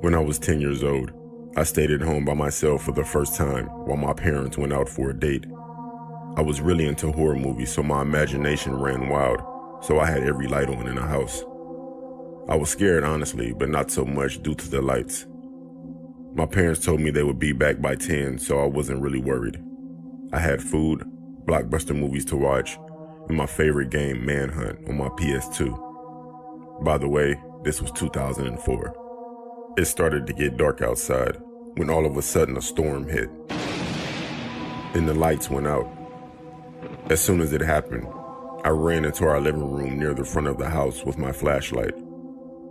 When I was 10 years old, I stayed at home by myself for the first time while my parents went out for a date. I was really into horror movies, so my imagination ran wild, so I had every light on in the house. I was scared, honestly, but not so much due to the lights. My parents told me they would be back by 10, so I wasn't really worried. I had food, blockbuster movies to watch, and my favorite game, Manhunt, on my PS2. By the way, this was 2004. It started to get dark outside when all of a sudden a storm hit. Then the lights went out. As soon as it happened, I ran into our living room near the front of the house with my flashlight.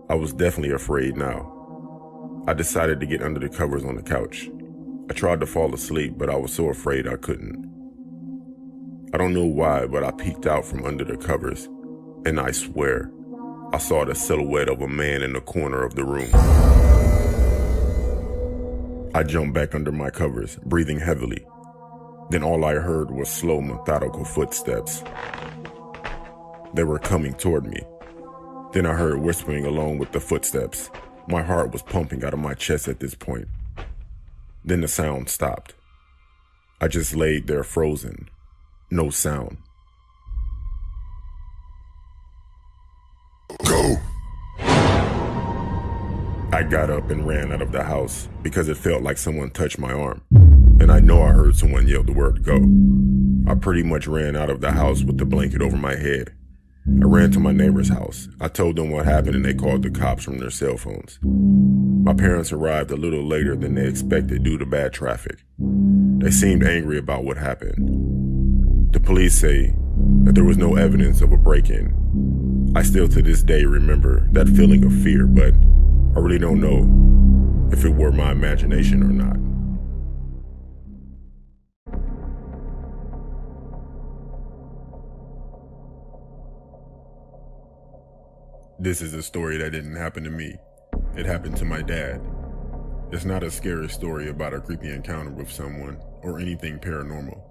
I was definitely afraid now. I decided to get under the covers on the couch. I tried to fall asleep, but I was so afraid I couldn't. I don't know why, but I peeked out from under the covers, and I swear, I saw the silhouette of a man in the corner of the room. I jumped back under my covers, breathing heavily. Then all I heard was slow, methodical footsteps. They were coming toward me. Then I heard whispering along with the footsteps. My heart was pumping out of my chest at this point. Then the sound stopped. I just laid there frozen. No sound. Go! I got up and ran out of the house because it felt like someone touched my arm. And I know I heard someone yell the word go. I pretty much ran out of the house with the blanket over my head. I ran to my neighbor's house. I told them what happened and they called the cops from their cell phones. My parents arrived a little later than they expected due to bad traffic. They seemed angry about what happened. The police say that there was no evidence of a break-in. I still to this day remember that feeling of fear, but I really don't know if it were my imagination or not. This is a story that didn't happen to me. It happened to my dad. It's not a scary story about a creepy encounter with someone or anything paranormal.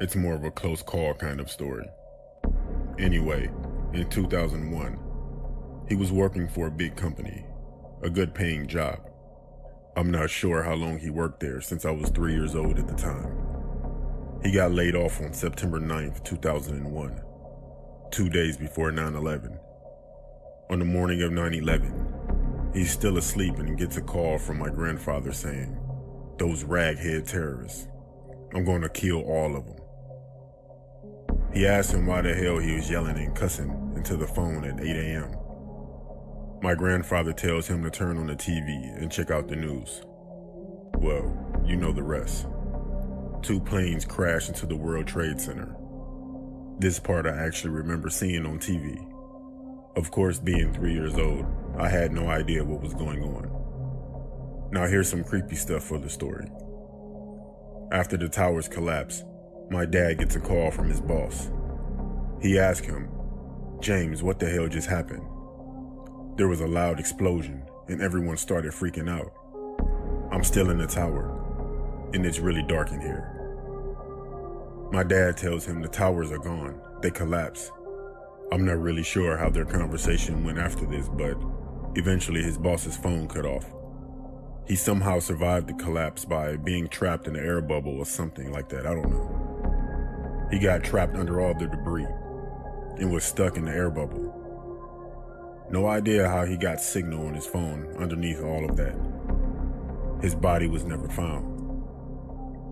It's more of a close call kind of story. Anyway, in 2001, he was working for a big company, a good paying job. I'm not sure how long he worked there since I was 3 years old at the time. He got laid off on September 9th, 2001, 2 days before 9/11. On the morning of 9/11, he's still asleep and gets a call from my grandfather saying, "Those raghead terrorists, I'm going to kill all of them." He asked him why the hell he was yelling and cussing into the phone at 8 a.m. My grandfather tells him to turn on the TV and check out the news. Well, you know the rest. 2 planes crashed into the World Trade Center. This part I actually remember seeing on TV. Of course, being 3 years old, I had no idea what was going on. Now here's some creepy stuff for the story. After the towers collapsed, my dad gets a call from his boss. He asked him, "James, what the hell just happened?" There was a loud explosion and everyone started freaking out. I'm still in the tower and it's really dark in here. My dad tells him the towers are gone, they collapsed. I'm not really sure how their conversation went after this, but eventually his boss's phone cut off. He somehow survived the collapse by being trapped in an air bubble or something like that, I don't know. He got trapped under all the debris and was stuck in the air bubble. No idea how he got signal on his phone underneath all of that. His body was never found.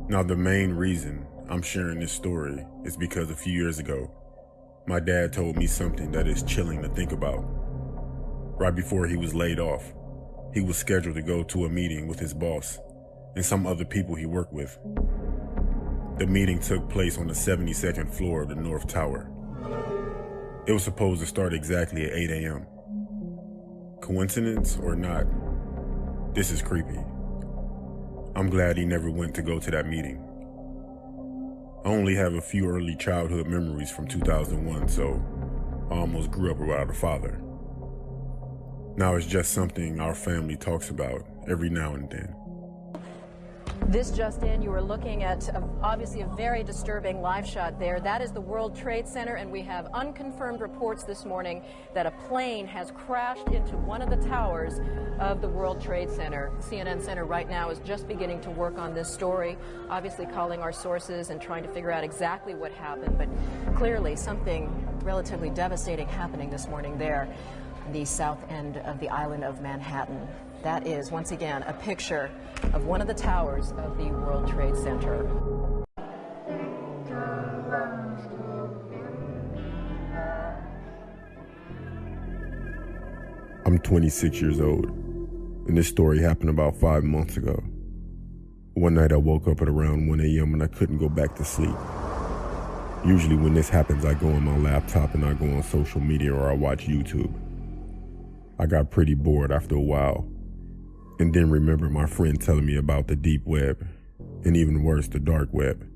Now the main reason I'm sharing this story is because a few years ago, my dad told me something that is chilling to think about. Right before he was laid off, he was scheduled to go to a meeting with his boss and some other people he worked with. The meeting took place on the 72nd floor of the North Tower. It was supposed to start exactly at 8 a.m. Coincidence or not, this is creepy. I'm glad he never went to go to that meeting. I only have a few early childhood memories from 2001, so I almost grew up without a father. Now it's just something our family talks about every now and then. This just in, you are looking at obviously a very disturbing live shot there. That is the World Trade Center, and we have unconfirmed reports this morning that a plane has crashed into one of the towers of the World Trade Center. CNN Center right now is just beginning to work on this story, obviously calling our sources and trying to figure out exactly what happened, but clearly something relatively devastating happening this morning there, the south end of the island of Manhattan. That is, once again, a picture of one of the towers of the World Trade Center. I'm 26 years old, and this story happened about 5 months ago. One night I woke up at around 1 a.m. and I couldn't go back to sleep. Usually when this happens, I go on my laptop and I go on social media or I watch YouTube. I got pretty bored after a while, and then remember my friend telling me about the deep web, and even worse, the dark web.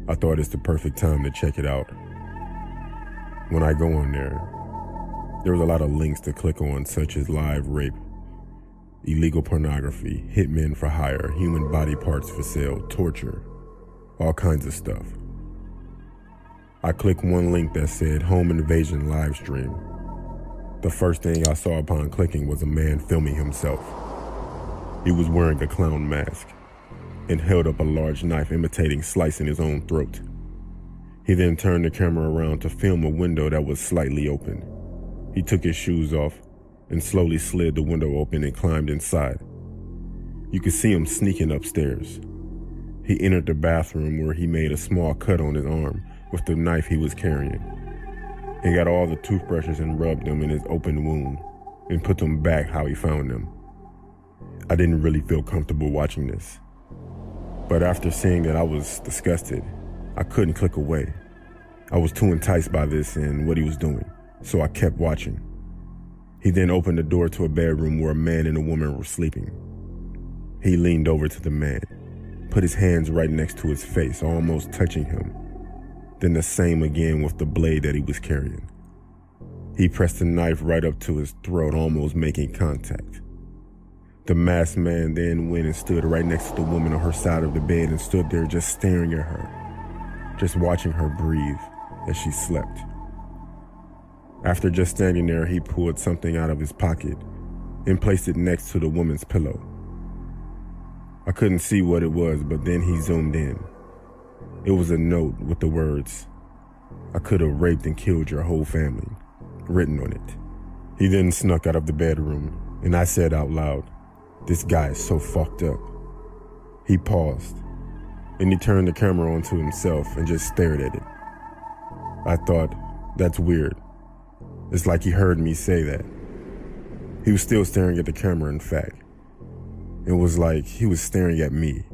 I thought it's the perfect time to check it out. When I go on there was a lot of links to click on, such as live rape, illegal pornography, hitmen for hire, human body parts for sale, torture, all kinds of stuff. I clicked one link that said home invasion live stream. The first thing I saw upon clicking was a man filming himself. He was wearing a clown mask and held up a large knife imitating slicing his own throat. He then turned the camera around to film a window that was slightly open. He took his shoes off and slowly slid the window open and climbed inside. You could see him sneaking upstairs. He entered the bathroom where he made a small cut on his arm with the knife he was carrying. He got all the toothbrushes and rubbed them in his open wound and put them back how he found them. I didn't really feel comfortable watching this, but after seeing that I was disgusted. I couldn't click away. I was too enticed by this and what he was doing, so I kept watching. He then opened the door to a bedroom where a man and a woman were sleeping. He leaned over to the man, put his hands right next to his face, almost touching him. Then the same again with the blade that he was carrying. He pressed the knife right up to his throat, almost making contact. The masked man then went and stood right next to the woman on her side of the bed and stood there just staring at her, just watching her breathe as she slept. After just standing there, he pulled something out of his pocket and placed it next to the woman's pillow. I couldn't see what it was, but then he zoomed in. It was a note with the words, "I could have raped and killed your whole family," written on it. He then snuck out of the bedroom, and I said out loud, "This guy is so fucked up." He paused, and he turned the camera onto himself and just stared at it. I thought, that's weird. It's like he heard me say that. He was still staring at the camera, in fact. It was like he was staring at me.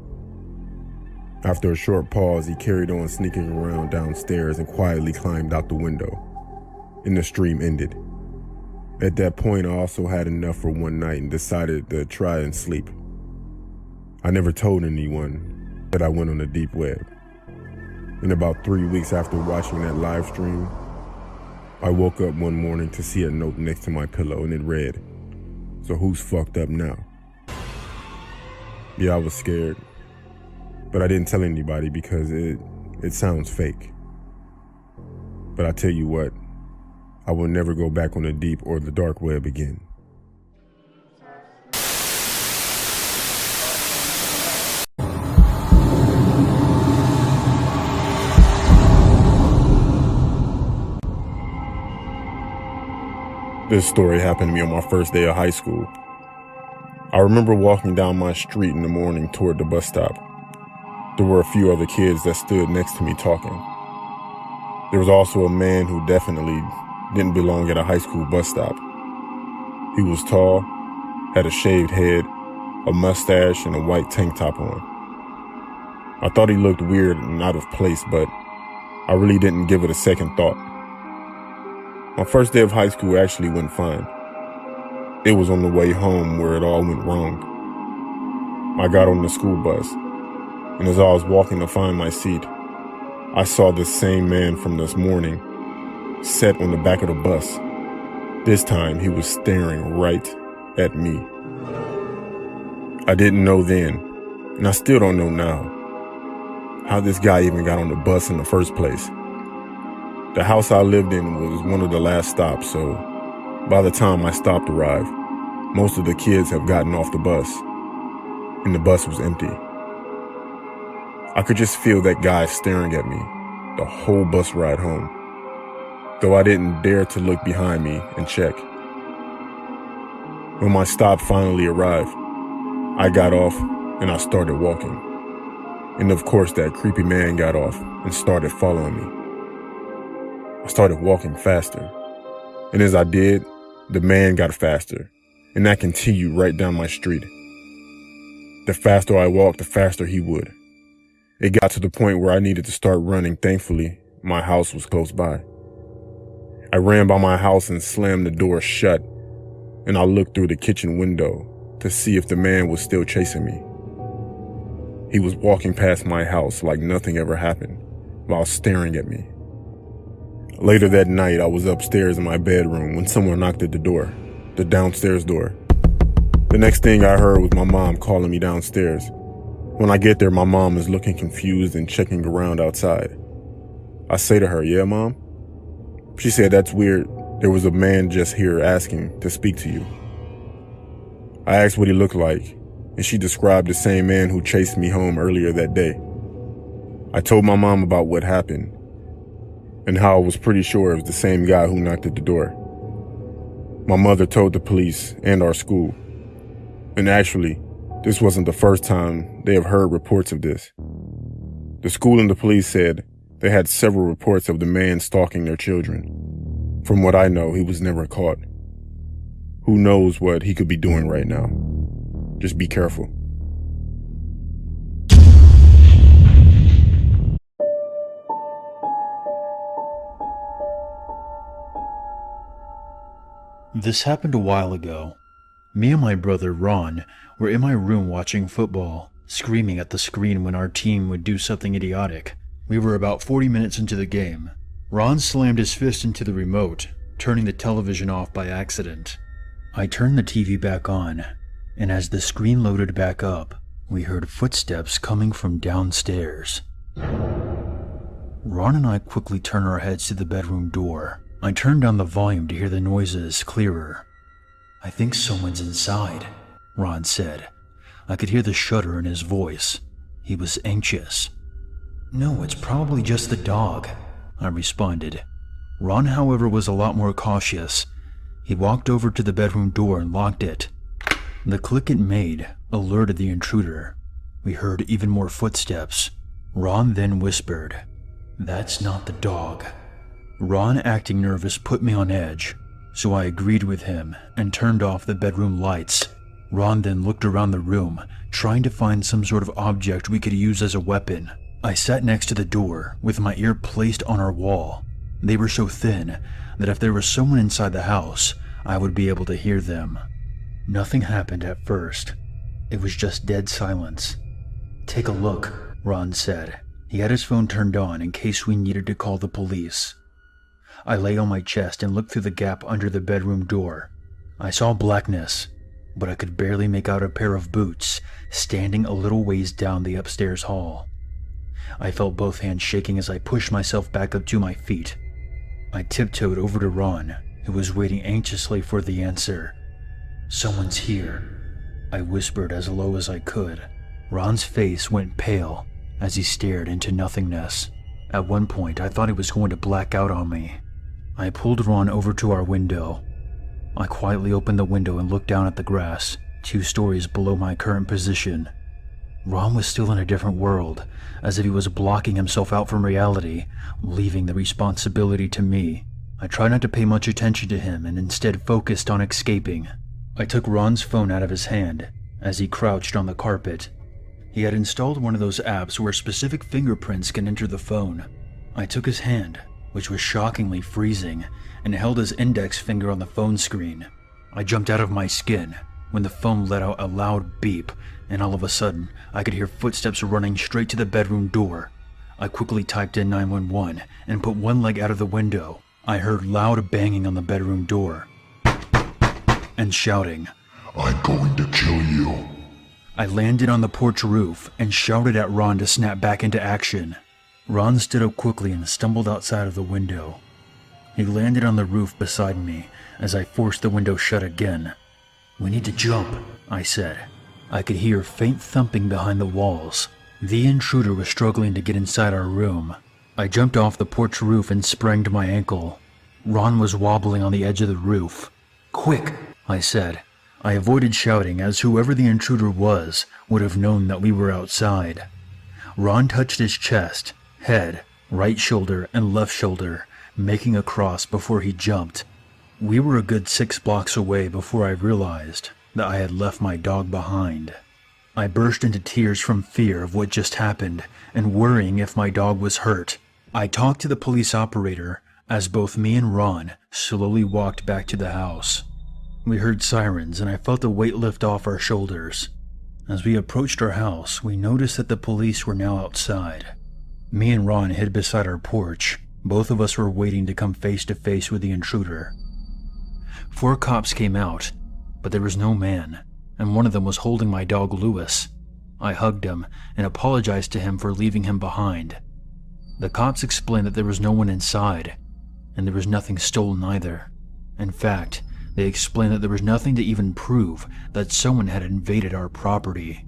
After a short pause, he carried on sneaking around downstairs and quietly climbed out the window, and the stream ended. At that point, I also had enough for one night and decided to try and sleep. I never told anyone that I went on the deep web. And about 3 weeks after watching that live stream, I woke up one morning to see a note next to my pillow, and it read, "So who's fucked up now?" Yeah, I was scared, but I didn't tell anybody because it sounds fake. But I tell you what, I will never go back on the deep or the dark web again. This story happened to me on my first day of high school. I remember walking down my street in the morning toward the bus stop. There were a few other kids that stood next to me talking. There was also a man who definitely didn't belong at a high school bus stop. He was tall, had a shaved head, a mustache, and a white tank top on. I thought he looked weird and out of place, but I really didn't give it a second thought. My first day of high school actually went fine. It was on the way home where it all went wrong. I got on the school bus, and as I was walking to find my seat, I saw the same man from this morning sat on the back of the bus. This time he was staring right at me. I didn't know then, And I still don't know now how this guy even got on the bus in the first place. The house I lived in was one of the last stops, so by the time my stop arrived, most of the kids have gotten off the bus, and the bus was empty. I could just feel that guy staring at me the whole bus ride home, though I didn't dare to look behind me and check. When my stop finally arrived, I got off and I started walking. And of course that creepy man got off and started following me. I started walking faster. And as I did, the man got faster. And that continued right down my street. The faster I walked, the faster he would. It got to the point where I needed to start running. Thankfully, my house was close by. I ran by my house and slammed the door shut. And I looked through the kitchen window to see if the man was still chasing me. He was walking past my house like nothing ever happened, while staring at me. Later that night, I was upstairs in my bedroom when someone knocked at the door, the downstairs door. The next thing I heard was my mom calling me downstairs. When I get there, my mom is looking confused and checking around outside. I say to her, "Yeah, Mom?" She said, "That's weird. There was a man just here asking to speak to you." I asked what he looked like, and she described the same man who chased me home earlier that day. I told my mom about what happened, and how I was pretty sure it was the same guy who knocked at the door. My mother told the police and our school. And actually, this wasn't the first time they have heard reports of this. The school and the police said they had several reports of the man stalking their children. From what I know, he was never caught. Who knows what he could be doing right now? Just be careful. This happened a while ago. Me and my brother Ron were in my room watching football, screaming at the screen when our team would do something idiotic. We were about 40 minutes into the game. Ron slammed his fist into the remote, turning the television off by accident. I turned the TV back on, and as the screen loaded back up, we heard footsteps coming from downstairs. Ron and I quickly turned our heads to the bedroom door. I turned down the volume to hear the noises clearer. "I think someone's inside," Ron said. I could hear the shudder in his voice. He was anxious. "No, it's probably just the dog," I responded. Ron, however, was a lot more cautious. He walked over to the bedroom door and locked it. The click it made alerted the intruder. We heard even more footsteps. Ron then whispered, "That's not the dog." Ron, acting nervous, put me on edge, so I agreed with him and turned off the bedroom lights. Ron then looked around the room, trying to find some sort of object we could use as a weapon. I sat next to the door, with my ear placed on our wall. They were so thin that if there was someone inside the house, I would be able to hear them. Nothing happened at first. It was just dead silence. "Take a look," Ron said. He had his phone turned on in case we needed to call the police. I lay on my chest and looked through the gap under the bedroom door. I saw blackness, but I could barely make out a pair of boots standing a little ways down the upstairs hall. I felt both hands shaking as I pushed myself back up to my feet. I tiptoed over to Ron, who was waiting anxiously for the answer. "Someone's here," I whispered as low as I could. Ron's face went pale as he stared into nothingness. At one point, I thought he was going to black out on me. I pulled Ron over to our window. I quietly opened the window and looked down at the grass, 2 stories below my current position. Ron was still in a different world, as if he was blocking himself out from reality, leaving the responsibility to me. I tried not to pay much attention to him and instead focused on escaping. I took Ron's phone out of his hand as he crouched on the carpet. He had installed one of those apps where specific fingerprints can enter the phone. I took his hand, which was shockingly freezing, and held his index finger on the phone screen. I jumped out of my skin when the phone let out a loud beep, and all of a sudden, I could hear footsteps running straight to the bedroom door. I quickly typed in 911 and put one leg out of the window. I heard loud banging on the bedroom door and shouting, "I'm going to kill you." I landed on the porch roof and shouted at Ron to snap back into action. Ron stood up quickly and stumbled outside of the window. He landed on the roof beside me as I forced the window shut again. "We need to jump," I said. I could hear faint thumping behind the walls. The intruder was struggling to get inside our room. I jumped off the porch roof and sprained my ankle. Ron was wobbling on the edge of the roof. "Quick," I said. I avoided shouting, as whoever the intruder was would have known that we were outside. Ron touched his chest, head, right shoulder, and left shoulder, making a cross before he jumped. We were a good 6 blocks away before I realized that I had left my dog behind. I burst into tears from fear of what just happened and worrying if my dog was hurt. I talked to the police operator as both me and Ron slowly walked back to the house. We heard sirens and I felt a weight lift off our shoulders. As we approached our house, we noticed that the police were now outside. Me and Ron hid beside our porch. Both of us were waiting to come face to face with the intruder. 4 cops came out, but there was no man, and one of them was holding my dog Lewis. I hugged him and apologized to him for leaving him behind. The cops explained that there was no one inside, and there was nothing stolen either. In fact, they explained that there was nothing to even prove that someone had invaded our property.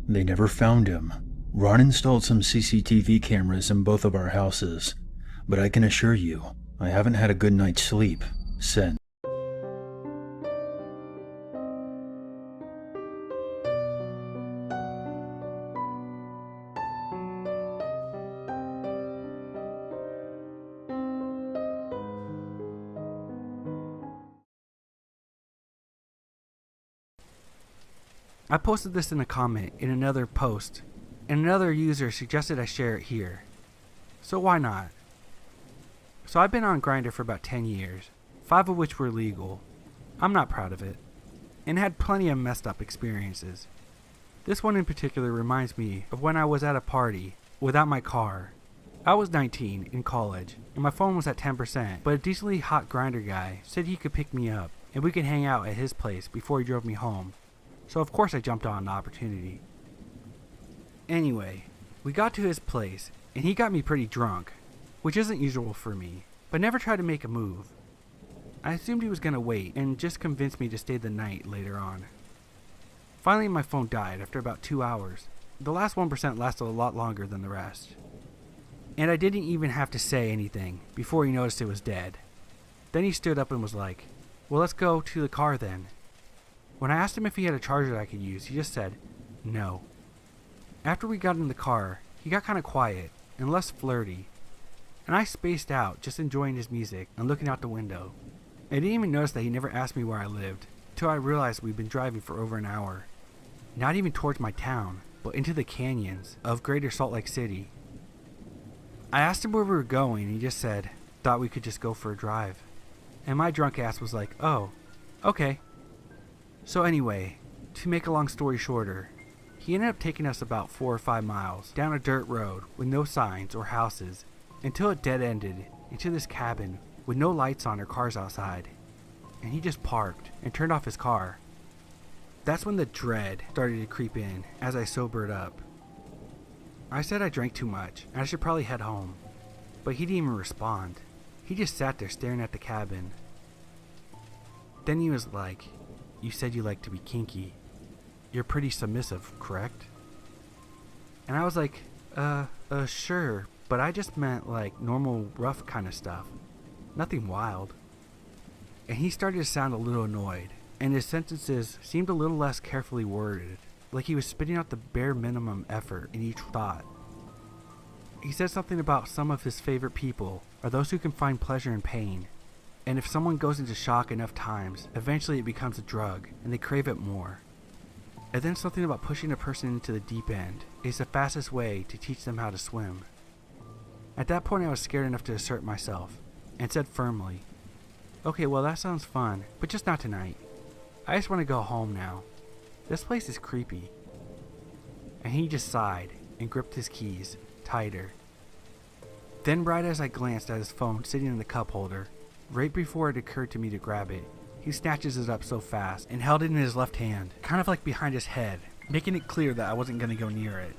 They never found him. Ron installed some CCTV cameras in both of our houses, but I can assure you, I haven't had a good night's sleep since. I posted this in a comment in another post, and another user suggested I share it here. So why not? So I've been on Grindr for about 10 years, 5 of which were legal. I'm not proud of it, and had plenty of messed up experiences. This one in particular reminds me of when I was at a party without my car. I was 19 in college, and my phone was at 10%, but a decently hot Grindr guy said he could pick me up, and we could hang out at his place before he drove me home. So of course I jumped on the opportunity. Anyway, we got to his place, and he got me pretty drunk, which isn't usual for me, but never tried to make a move. I assumed he was going to wait, and just convinced me to stay the night later on. Finally my phone died after about 2 hours. The last 1% lasted a lot longer than the rest. And I didn't even have to say anything before he noticed it was dead. Then he stood up and was like, "Well, let's go to the car then." When I asked him if he had a charger I could use, he just said, "No." After we got in the car, he got kind of quiet and less flirty, and I spaced out just enjoying his music and looking out the window. I didn't even notice that he never asked me where I lived, till I realized we'd been driving for over an hour. Not even towards my town, but into the canyons of Greater Salt Lake City. I asked him where we were going, and he just said, "Thought we could just go for a drive." And my drunk ass was like, "Oh, okay." So anyway, to make a long story shorter, he ended up taking us about 4 or 5 miles down a dirt road with no signs or houses until it dead-ended into this cabin with no lights on or cars outside. And he just parked and turned off his car. That's when the dread started to creep in as I sobered up. I said I drank too much and I should probably head home, but he didn't even respond. He just sat there staring at the cabin. Then he was like, "You said you like to be kinky. You're pretty submissive, correct?" And I was like, sure, but I just meant like normal rough kind of stuff. Nothing wild." And he started to sound a little annoyed, and his sentences seemed a little less carefully worded, like he was spitting out the bare minimum effort in each thought. He said something about some of his favorite people are those who can find pleasure in pain. And if someone goes into shock enough times, eventually it becomes a drug, and they crave it more. And then something about pushing a person into the deep end is the fastest way to teach them how to swim. At that point I was scared enough to assert myself, and said firmly, "Okay, well that sounds fun, but just not tonight. I just want to go home now. This place is creepy." And he just sighed, and gripped his keys tighter. Then right as I glanced at his phone sitting in the cup holder, right before it occurred to me to grab it, he snatches it up so fast and held it in his left hand, kind of like behind his head, making it clear that I wasn't going to go near it.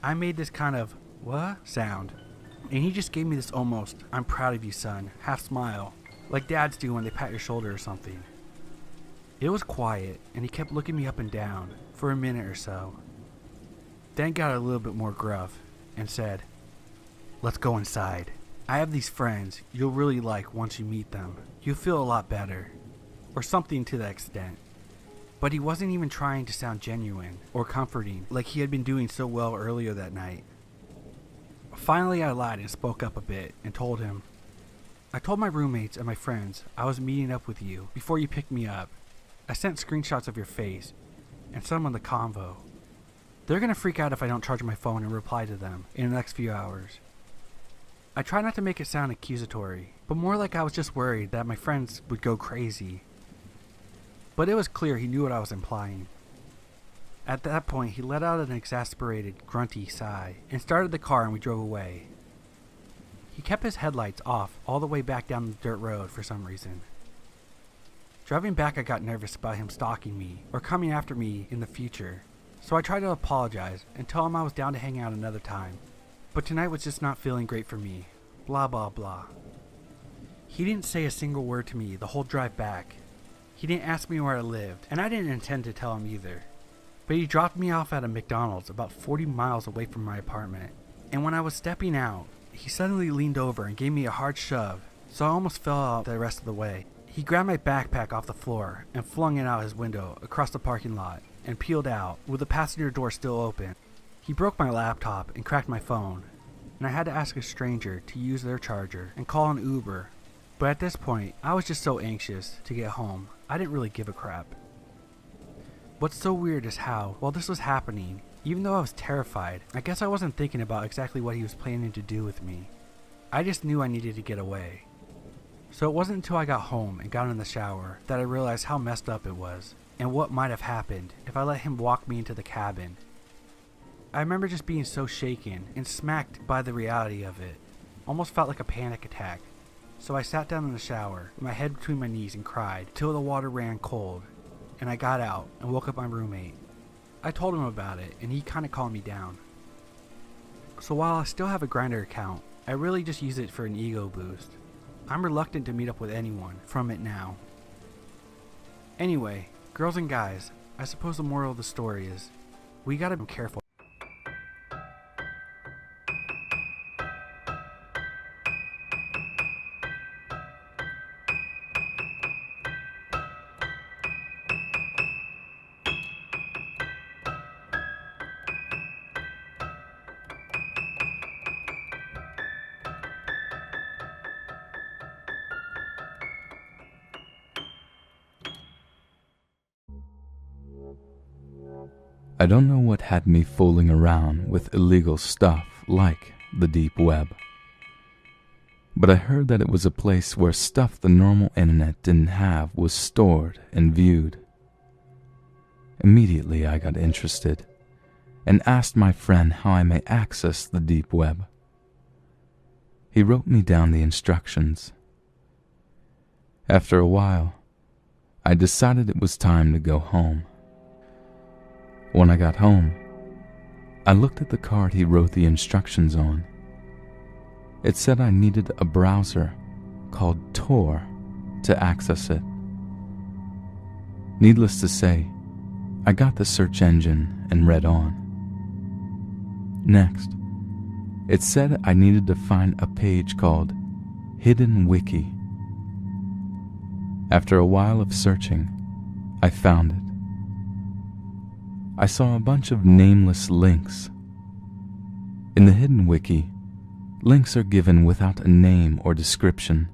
I made this kind of, what? Sound, and he just gave me this almost, I'm proud of you, son, half smile, like dads do when they pat your shoulder or something. It was quiet, and he kept looking me up and down for a minute or so. Then got a little bit more gruff and said, let's go inside. I have these friends you'll really like once you meet them. You'll feel a lot better. Or something to that extent. But he wasn't even trying to sound genuine or comforting like he had been doing so well earlier that night. Finally, I lied and spoke up a bit and told him, I told my roommates and my friends I was meeting up with you before you picked me up. I sent screenshots of your face and some on the convo. They're gonna freak out if I don't charge my phone and reply to them in the next few hours. I try not to make it sound accusatory, but more like I was just worried that my friends would go crazy. But it was clear he knew what I was implying. At that point, he let out an exasperated, grunty sigh and started the car and we drove away. He kept his headlights off all the way back down the dirt road for some reason. Driving back, I got nervous about him stalking me or coming after me in the future, so I tried to apologize and tell him I was down to hang out another time. But tonight was just not feeling great for me. Blah blah blah. He didn't say a single word to me the whole drive back. He didn't ask me where I lived, and I didn't intend to tell him either. But he dropped me off at a McDonald's about 40 miles away from my apartment. And when I was stepping out, he suddenly leaned over and gave me a hard shove, so I almost fell out the rest of the way. He grabbed my backpack off the floor and flung it out his window across the parking lot and peeled out with the passenger door still open. He broke my laptop and cracked my phone, and I had to ask a stranger to use their charger and call an Uber. But at this point, I was just so anxious to get home, I didn't really give a crap. What's so weird is how, while this was happening, even though I was terrified, I guess I wasn't thinking about exactly what he was planning to do with me. I just knew I needed to get away. So it wasn't until I got home and got in the shower that I realized how messed up it was, and what might have happened if I let him walk me into the cabin. I remember just being so shaken and smacked by the reality of it. Almost felt like a panic attack. So I sat down in the shower, with my head between my knees and cried till the water ran cold, and I got out and woke up my roommate. I told him about it, and he kinda calmed me down. So while I still have a Grindr account, I really just use it for an ego boost. I'm reluctant to meet up with anyone from it now. Anyway, girls and guys, I suppose the moral of the story is, we gotta be careful. I don't know what had me fooling around with illegal stuff like the deep web. But I heard that it was a place where stuff the normal internet didn't have was stored and viewed. Immediately I got interested and asked my friend how I may access the deep web. He wrote me down the instructions. After a while, I decided it was time to go home. When I got home, I looked at the card he wrote the instructions on. It said I needed a browser called Tor to access it. Needless to say, I got the search engine and read on. Next, it said I needed to find a page called Hidden Wiki. After a while of searching, I found it. I saw a bunch of nameless links. In the Hidden Wiki, links are given without a name or description.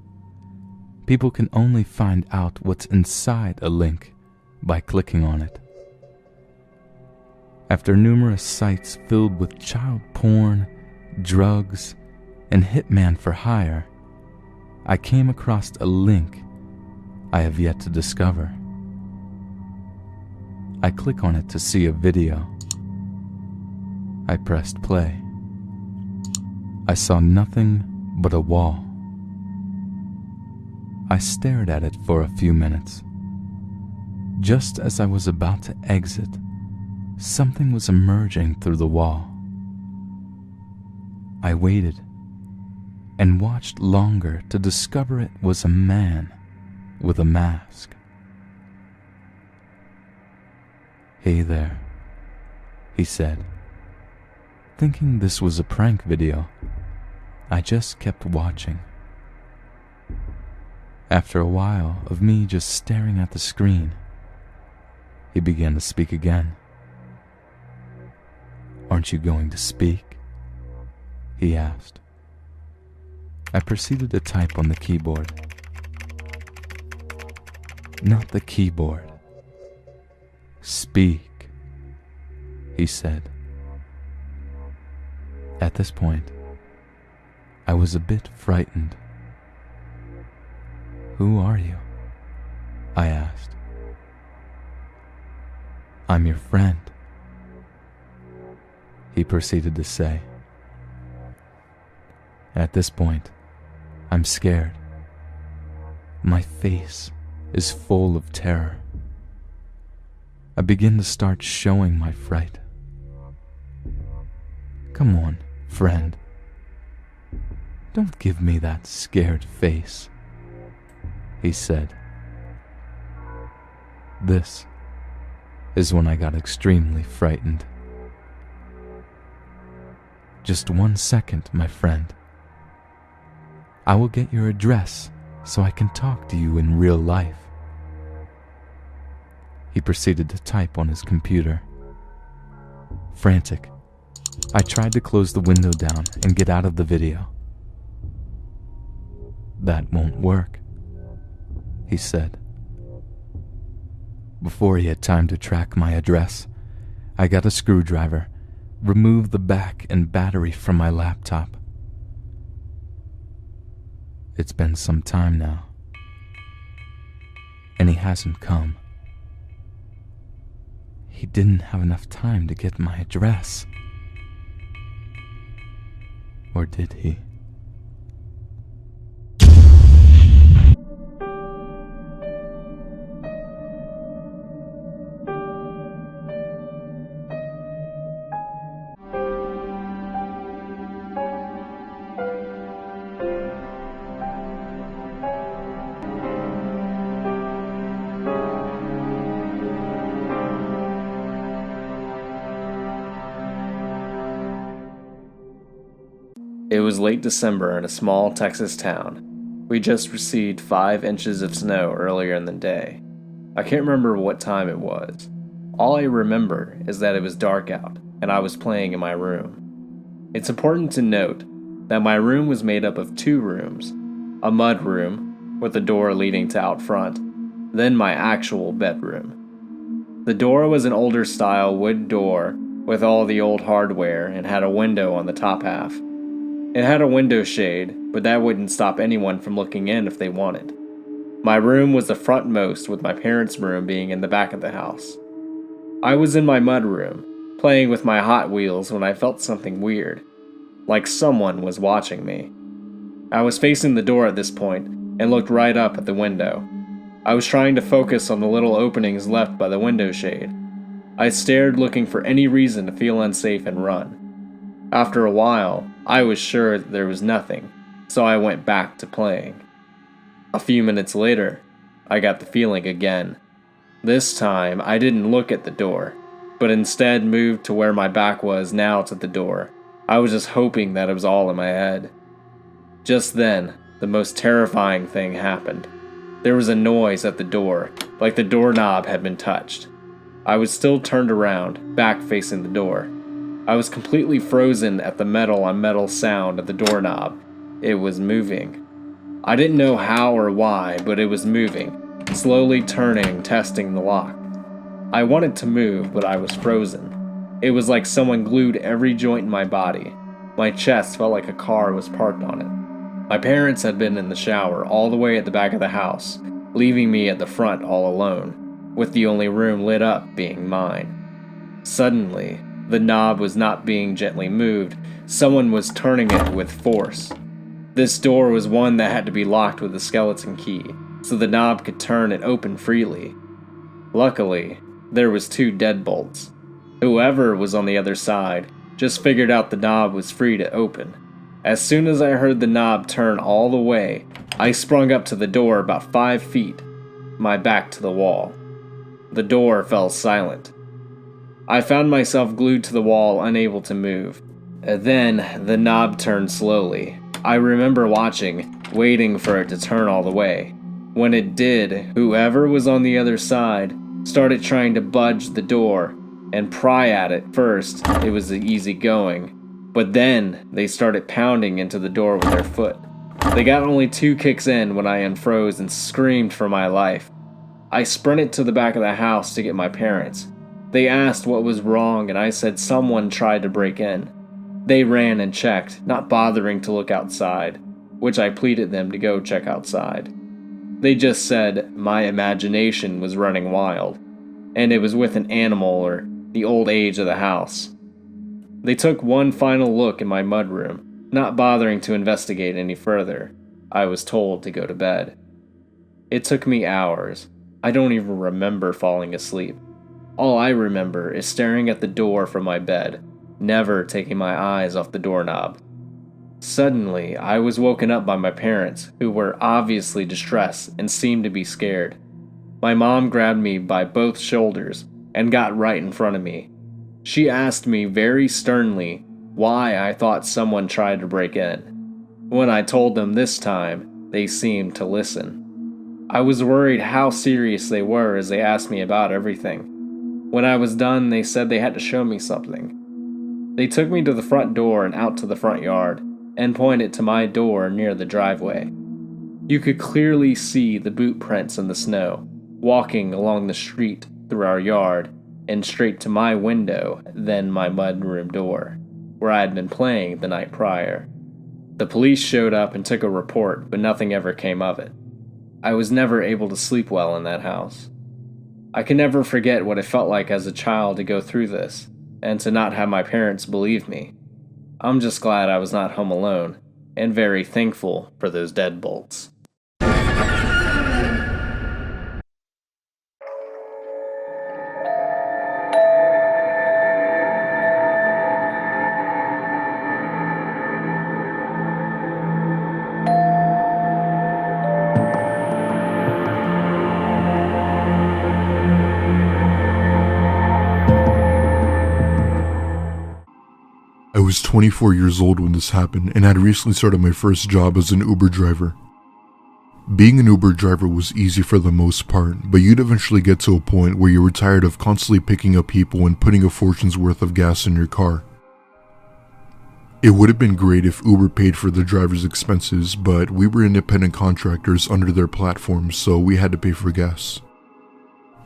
People can only find out what's inside a link by clicking on it. After numerous sites filled with child porn, drugs, and hitman for hire, I came across a link I have yet to discover. I click on it to see a video. I pressed play. I saw nothing but a wall. I stared at it for a few minutes. Just as I was about to exit, something was emerging through the wall. I waited and watched longer to discover it was a man with a mask. "Hey there," he said. Thinking this was a prank video, I just kept watching. After a while of me just staring at the screen, he began to speak again. "Aren't you going to speak?" he asked. I proceeded to type on the keyboard. "Not the keyboard. Speak," he said. At this point, I was a bit frightened. "Who are you?" I asked. "I'm your friend," he proceeded to say. At this point, I'm scared. My face is full of terror. I begin to start showing my fright. "Come on, friend. Don't give me that scared face," he said. This is when I got extremely frightened. "Just 1 second, my friend. I will get your address so I can talk to you in real life." He proceeded to type on his computer. Frantic, I tried to close the window down and get out of the video. "That won't work," he said. Before he had time to track my address, I got a screwdriver, removed the back and battery from my laptop. It's been some time now, and he hasn't come. He didn't have enough time to get my address. Or did he? It was late December in a small Texas town. We just received 5 inches of snow earlier in the day. I can't remember what time it was. All I remember is that it was dark out, and I was playing in my room. It's important to note that my room was made up of 2 rooms, a mud room with a door leading to out front, then my actual bedroom. The door was an older style wood door with all the old hardware and had a window on the top half. It had a window shade, but that wouldn't stop anyone from looking in if they wanted. My room was the frontmost, with my parents' room being in the back of the house. I was in my mud room, playing with my Hot Wheels when I felt something weird, like someone was watching me. I was facing the door at this point and looked right up at the window. I was trying to focus on the little openings left by the window shade. I stared, looking for any reason to feel unsafe and run. After a while, I was sure that there was nothing, so I went back to playing. A few minutes later, I got the feeling again. This time, I didn't look at the door, but instead moved to where my back was now to the door. I was just hoping that it was all in my head. Just then, the most terrifying thing happened. There was a noise at the door, like the doorknob had been touched. I was still turned around, back facing the door. I was completely frozen at the metal on metal sound of the doorknob. It was moving. I didn't know how or why, but it was moving, slowly turning, testing the lock. I wanted to move, but I was frozen. It was like someone glued every joint in my body. My chest felt like a car was parked on it. My parents had been in the shower all the way at the back of the house, leaving me at the front all alone, with the only room lit up being mine. Suddenly, the knob was not being gently moved. Someone was turning it with force. This door was one that had to be locked with a skeleton key, so the knob could turn and open freely. Luckily, there was 2 deadbolts. Whoever was on the other side just figured out the knob was free to open. As soon as I heard the knob turn all the way, I sprung up to the door about 5 feet, my back to the wall. The door fell silent. I found myself glued to the wall, unable to move. Then the knob turned slowly. I remember watching, waiting for it to turn all the way. When it did, whoever was on the other side started trying to budge the door and pry at it. First, it was easy going, but then they started pounding into the door with their foot. They got only 2 kicks in when I unfroze and screamed for my life. I sprinted to the back of the house to get my parents. They asked what was wrong, and I said someone tried to break in. They ran and checked, not bothering to look outside, which I pleaded them to go check outside. They just said my imagination was running wild, and it was with an animal or the old age of the house. They took one final look in my mudroom, not bothering to investigate any further. I was told to go to bed. It took me hours. I don't even remember falling asleep. All I remember is staring at the door from my bed, never taking my eyes off the doorknob. Suddenly, I was woken up by my parents, who were obviously distressed and seemed to be scared. My mom grabbed me by both shoulders and got right in front of me. She asked me very sternly why I thought someone tried to break in. When I told them this time, they seemed to listen. I was worried how serious they were as they asked me about everything. When I was done, they said they had to show me something. They took me to the front door and out to the front yard, and pointed to my door near the driveway. You could clearly see the boot prints in the snow, walking along the street through our yard, and straight to my window, then my mudroom door, where I had been playing the night prior. The police showed up and took a report, but nothing ever came of it. I was never able to sleep well in that house. I can never forget what it felt like as a child to go through this, and to not have my parents believe me. I'm just glad I was not home alone, and very thankful for those deadbolts. I was 24 years old when this happened and had recently started my first job as an Uber driver. Being an Uber driver was easy for the most part, but you'd eventually get to a point where you were tired of constantly picking up people and putting a fortune's worth of gas in your car. It would have been great if Uber paid for the driver's expenses, but we were independent contractors under their platform, so we had to pay for gas.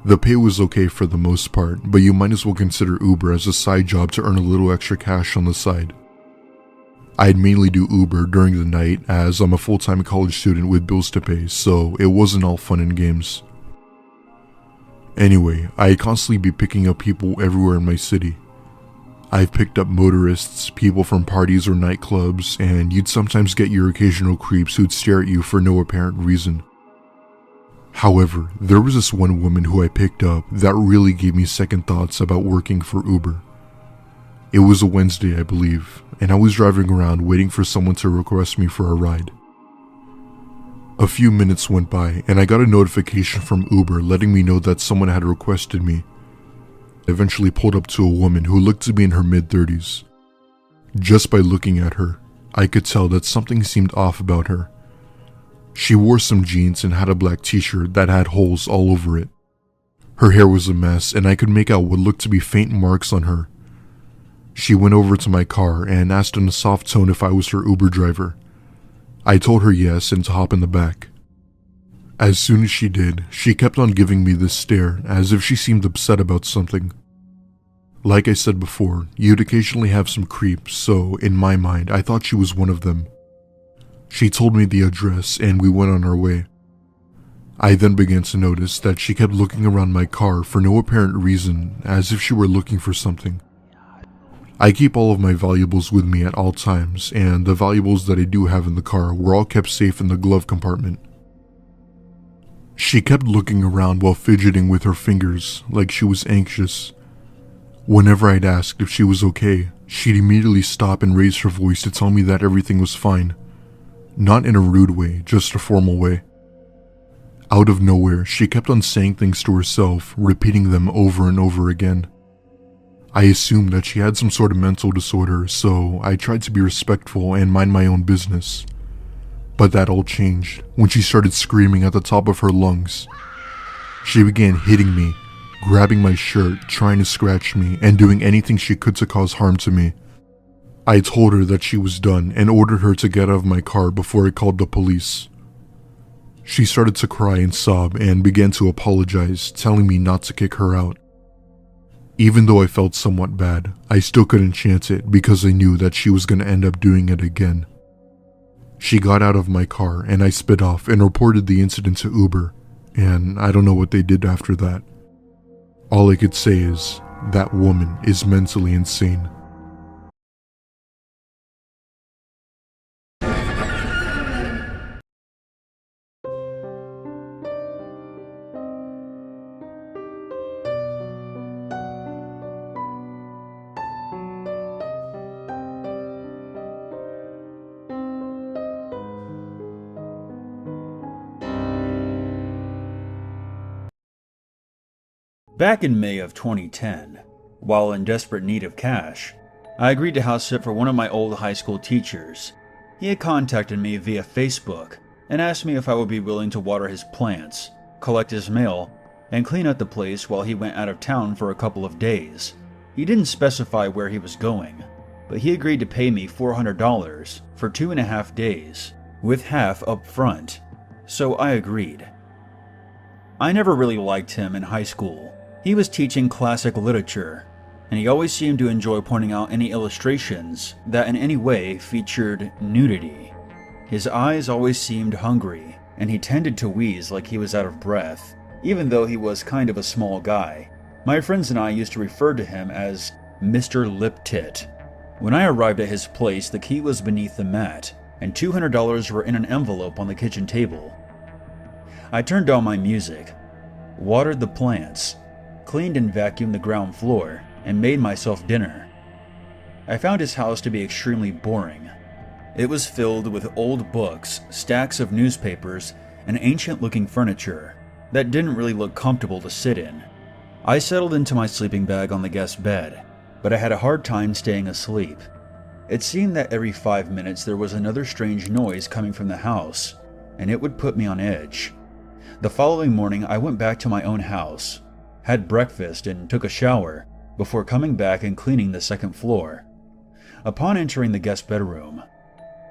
The pay was okay for the most part, but you might as well consider Uber as a side job to earn a little extra cash on the side. I'd mainly do Uber during the night as I'm a full-time college student with bills to pay, so it wasn't all fun and games. Anyway, I'd constantly be picking up people everywhere in my city. I've picked up motorists, people from parties or nightclubs, and you'd sometimes get your occasional creeps who'd stare at you for no apparent reason. However, there was this one woman who I picked up that really gave me second thoughts about working for Uber. It was a Wednesday, I believe, and I was driving around waiting for someone to request me for a ride. A few minutes went by and I got a notification from Uber letting me know that someone had requested me. I eventually pulled up to a woman who looked to be in her mid-30s. Just by looking at her, I could tell that something seemed off about her. She wore some jeans and had a black t-shirt that had holes all over it. Her hair was a mess and I could make out what looked to be faint marks on her. She went over to my car and asked in a soft tone if I was her Uber driver. I told her yes and to hop in the back. As soon as she did, she kept on giving me this stare as if she seemed upset about something. Like I said before, you'd occasionally have some creeps, so in my mind I thought she was one of them. She told me the address and we went on our way. I then began to notice that she kept looking around my car for no apparent reason, as if she were looking for something. I keep all of my valuables with me at all times, and the valuables that I do have in the car were all kept safe in the glove compartment. She kept looking around while fidgeting with her fingers, like she was anxious. Whenever I'd asked if she was okay, she'd immediately stop and raise her voice to tell me that everything was fine. Not in a rude way, just a formal way. Out of nowhere, she kept on saying things to herself, repeating them over and over again. I assumed that she had some sort of mental disorder, so I tried to be respectful and mind my own business. But that all changed when she started screaming at the top of her lungs. She began hitting me, grabbing my shirt, trying to scratch me, and doing anything she could to cause harm to me. I told her that she was done and ordered her to get out of my car before I called the police. She started to cry and sob and began to apologize, telling me not to kick her out. Even though I felt somewhat bad, I still couldn't chance it because I knew that she was going to end up doing it again. She got out of my car and I sped off and reported the incident to Uber, and I don't know what they did after that. All I could say is, that woman is mentally insane. Back in May of 2010, while in desperate need of cash, I agreed to house sit for one of my old high school teachers. He had contacted me via Facebook and asked me if I would be willing to water his plants, collect his mail, and clean up the place while he went out of town for a couple of days. He didn't specify where he was going, but he agreed to pay me $400 for 2.5 days, with half up front, so I agreed. I never really liked him in high school. He was teaching classic literature, and he always seemed to enjoy pointing out any illustrations that in any way featured nudity. His eyes always seemed hungry, and he tended to wheeze like he was out of breath, even though he was kind of a small guy. My friends and I used to refer to him as Mr. Lip Tit. When I arrived at his place, the key was beneath the mat, and $200 were in an envelope on the kitchen table. I turned on my music, watered the plants, cleaned and vacuumed the ground floor, and made myself dinner. I found his house to be extremely boring. It was filled with old books, stacks of newspapers, and ancient-looking furniture that didn't really look comfortable to sit in. I settled into my sleeping bag on the guest bed, but I had a hard time staying asleep. It seemed that every 5 minutes there was another strange noise coming from the house, and it would put me on edge. The following morning, I went back to my own house, had breakfast, and took a shower before coming back and cleaning the second floor. Upon entering the guest bedroom,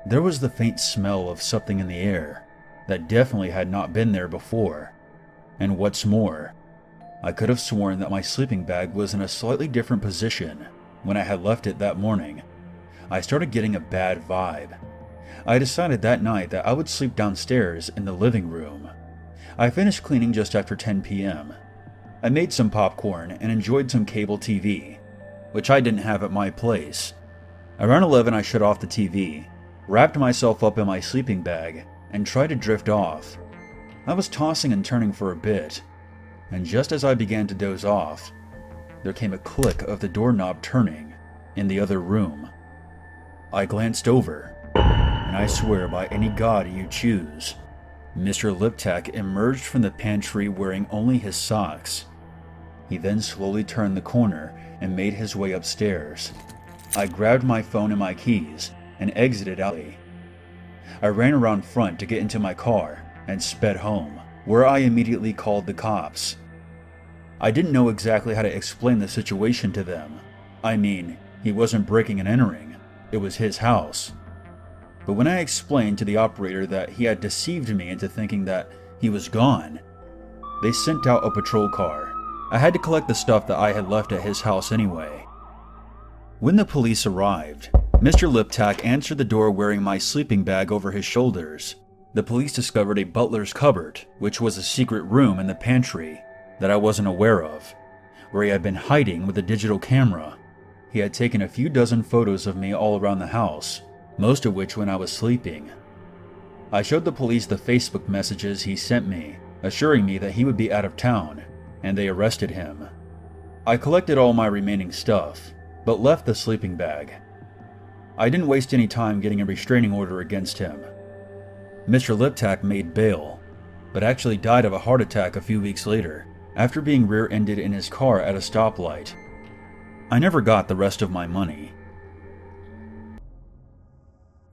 there was the faint smell of something in the air that definitely had not been there before. And what's more, I could have sworn that my sleeping bag was in a slightly different position when I had left it that morning. I started getting a bad vibe. I decided that night that I would sleep downstairs in the living room. I finished cleaning just after 10 p.m. I made some popcorn and enjoyed some cable TV, which I didn't have at my place. Around 11 I shut off the TV, wrapped myself up in my sleeping bag, and tried to drift off. I was tossing and turning for a bit, and just as I began to doze off, there came a click of the doorknob turning in the other room. I glanced over, and I swear by any god you choose, Mr. Liptak emerged from the pantry wearing only his socks. He then slowly turned the corner and made his way upstairs. I grabbed my phone and my keys and exited out. I ran around front to get into my car and sped home, where I immediately called the cops. I didn't know exactly how to explain the situation to them. I mean, he wasn't breaking and entering, it was his house. But when I explained to the operator that he had deceived me into thinking that he was gone, they sent out a patrol car. I had to collect the stuff that I had left at his house anyway. When the police arrived, Mr. Liptak answered the door wearing my sleeping bag over his shoulders. The police discovered a butler's cupboard, which was a secret room in the pantry that I wasn't aware of, where he had been hiding with a digital camera. He had taken a few dozen photos of me all around the house, most of which when I was sleeping. I showed the police the Facebook messages he sent me, assuring me that he would be out of town, and they arrested him. I collected all my remaining stuff, but left the sleeping bag. I didn't waste any time getting a restraining order against him. Mr. Liptak made bail, but actually died of a heart attack a few weeks later, after being rear-ended in his car at a stoplight. I never got the rest of my money.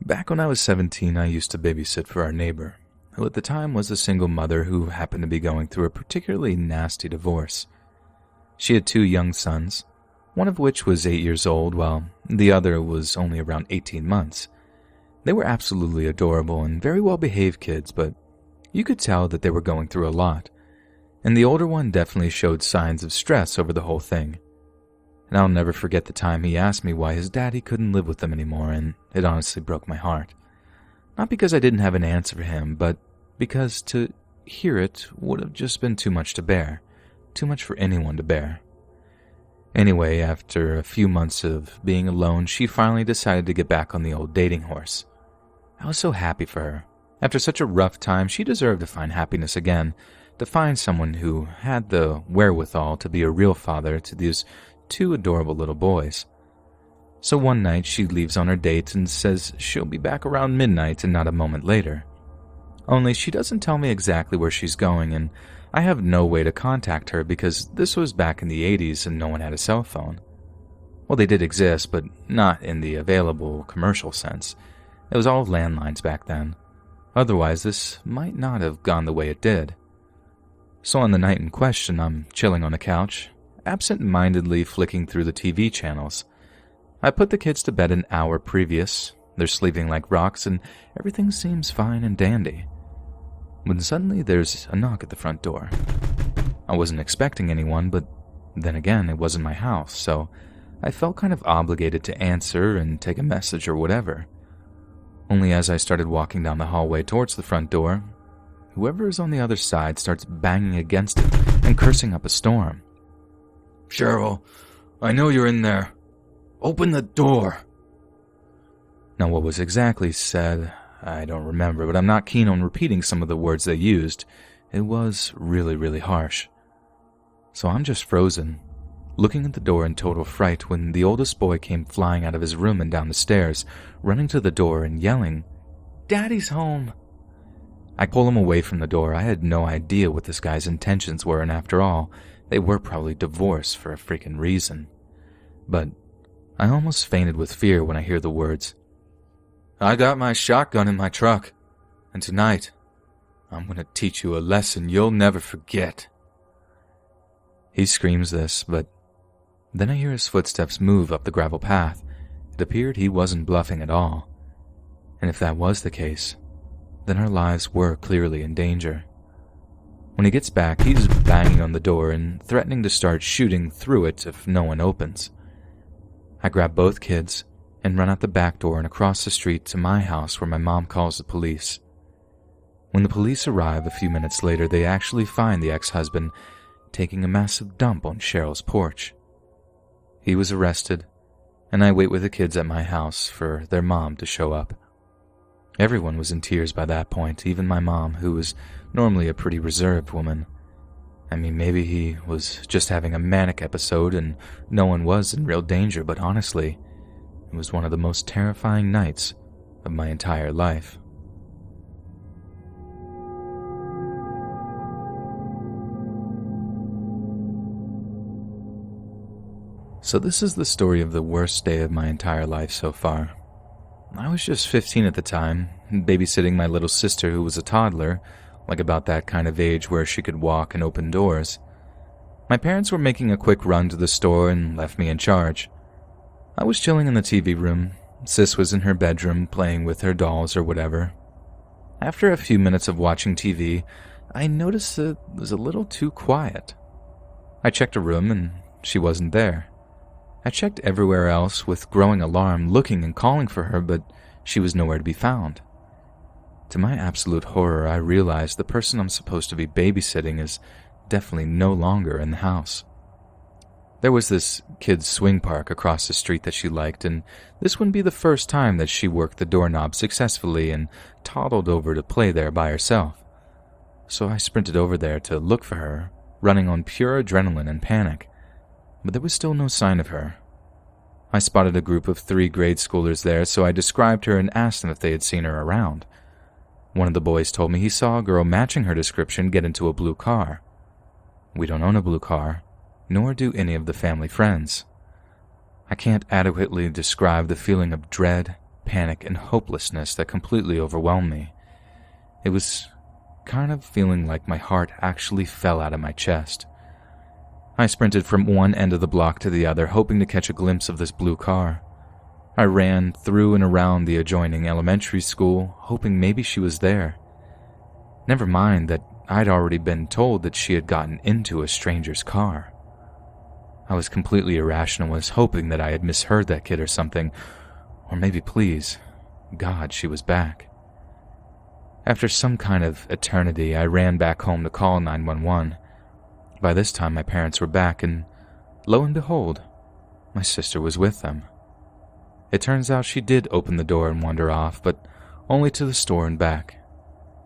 Back when I was 17, I used to babysit for our neighbor, who at the time was a single mother who happened to be going through a particularly nasty divorce. She had 2 young sons, one of which was 8 years old, while the other was only around 18 months. They were absolutely adorable and very well-behaved kids, but you could tell that they were going through a lot, and the older one definitely showed signs of stress over the whole thing. And I'll never forget the time he asked me why his daddy couldn't live with them anymore, and it honestly broke my heart. Not because I didn't have an answer for him, but because to hear it would have just been too much to bear. Too much for anyone to bear. Anyway, after a few months of being alone, she finally decided to get back on the old dating horse. I was so happy for her. After such a rough time, she deserved to find happiness again, to find someone who had the wherewithal to be a real father to these 2 adorable little boys. So one night she leaves on her date and says she'll be back around midnight and not a moment later. Only she doesn't tell me exactly where she's going, and I have no way to contact her because this was back in the 80s and no one had a cell phone. Well, they did exist, but not in the available commercial sense. It was all landlines back then. Otherwise, this might not have gone the way it did. So on the night in question, I'm chilling on the couch, absent-mindedly flicking through the TV channels. I put the kids to bed an hour previous. They're sleeping like rocks, and everything seems fine and dandy. When suddenly there's a knock at the front door. I wasn't expecting anyone, but then again, it wasn't my house, so I felt kind of obligated to answer and take a message or whatever. Only as I started walking down the hallway towards the front door, whoever is on the other side starts banging against it and cursing up a storm. "Cheryl, I know you're in there. Open the door." Now, what was exactly said, I don't remember, but I'm not keen on repeating some of the words they used. It was really, really harsh. So I'm just frozen, looking at the door in total fright when the oldest boy came flying out of his room and down the stairs, running to the door and yelling, "Daddy's home!" I pull him away from the door. I had no idea what this guy's intentions were, and after all, they were probably divorced for a freaking reason. But I almost fainted with fear when I hear the words, "I got my shotgun in my truck, and tonight, I'm going to teach you a lesson you'll never forget." He screams this, but then I hear his footsteps move up the gravel path. It appeared he wasn't bluffing at all. And if that was the case, then our lives were clearly in danger. When he gets back, he's banging on the door and threatening to start shooting through it if no one opens. I grab both kids and run out the back door and across the street to my house where my mom calls the police. When the police arrive a few minutes later, they actually find the ex-husband taking a massive dump on Cheryl's porch. He was arrested, and I wait with the kids at my house for their mom to show up. Everyone was in tears by that point, even my mom, who was normally a pretty reserved woman. I mean, maybe he was just having a manic episode and no one was in real danger, but honestly, it was one of the most terrifying nights of my entire life. So this is the story of the worst day of my entire life so far. I was just 15 at the time, babysitting my little sister who was a toddler, like about that kind of age where she could walk and open doors. My parents were making a quick run to the store and left me in charge. I was chilling in the TV room. Sis was in her bedroom playing with her dolls or whatever. After a few minutes of watching TV, I noticed it was a little too quiet. I checked her room and she wasn't there. I checked everywhere else with growing alarm, looking and calling for her, but she was nowhere to be found. To my absolute horror, I realized the person I'm supposed to be babysitting is definitely no longer in the house. There was this kids' swing park across the street that she liked, and this wouldn't be the first time that she worked the doorknob successfully and toddled over to play there by herself. So I sprinted over there to look for her, running on pure adrenaline and panic. but there was still no sign of her. I spotted a group of 3 grade schoolers there, so I described her and asked them if they had seen her around. One of the boys told me he saw a girl matching her description get into a blue car. We don't own a blue car, nor do any of the family friends. I can't adequately describe the feeling of dread, panic, and hopelessness that completely overwhelmed me. It was kind of feeling like my heart actually fell out of my chest. I sprinted from one end of the block to the other, hoping to catch a glimpse of this blue car. I ran through and around the adjoining elementary school, hoping maybe she was there. Never mind that I'd already been told that she had gotten into a stranger's car. I was completely irrational, was hoping that I had misheard that kid or something, or maybe, please, God, she was back. After some kind of eternity, I ran back home to call 911. By this time, my parents were back, and lo and behold, my sister was with them. It turns out she did open the door and wander off, but only to the store and back.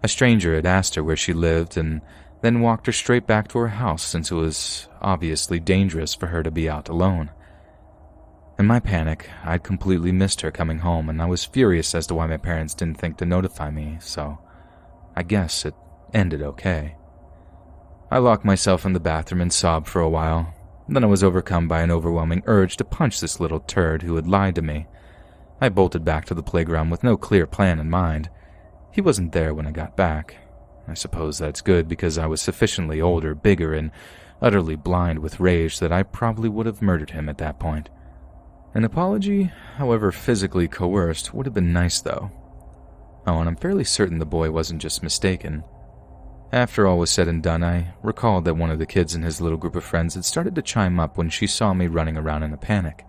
A stranger had asked her where she lived and then walked her straight back to her house since it was obviously dangerous for her to be out alone. In my panic, I'd completely missed her coming home, and I was furious as to why my parents didn't think to notify me, so I guess it ended okay. I locked myself in the bathroom and sobbed for a while. Then I was overcome by an overwhelming urge to punch this little turd who had lied to me. I bolted back to the playground with no clear plan in mind. He wasn't there when I got back. I suppose that's good because I was sufficiently older, bigger, and utterly blind with rage that I probably would have murdered him at that point. An apology, however physically coerced, would have been nice though. Oh, and I'm fairly certain the boy wasn't just mistaken. After all was said and done, I recalled that one of the kids in his little group of friends had started to chime up when she saw me running around in a panic.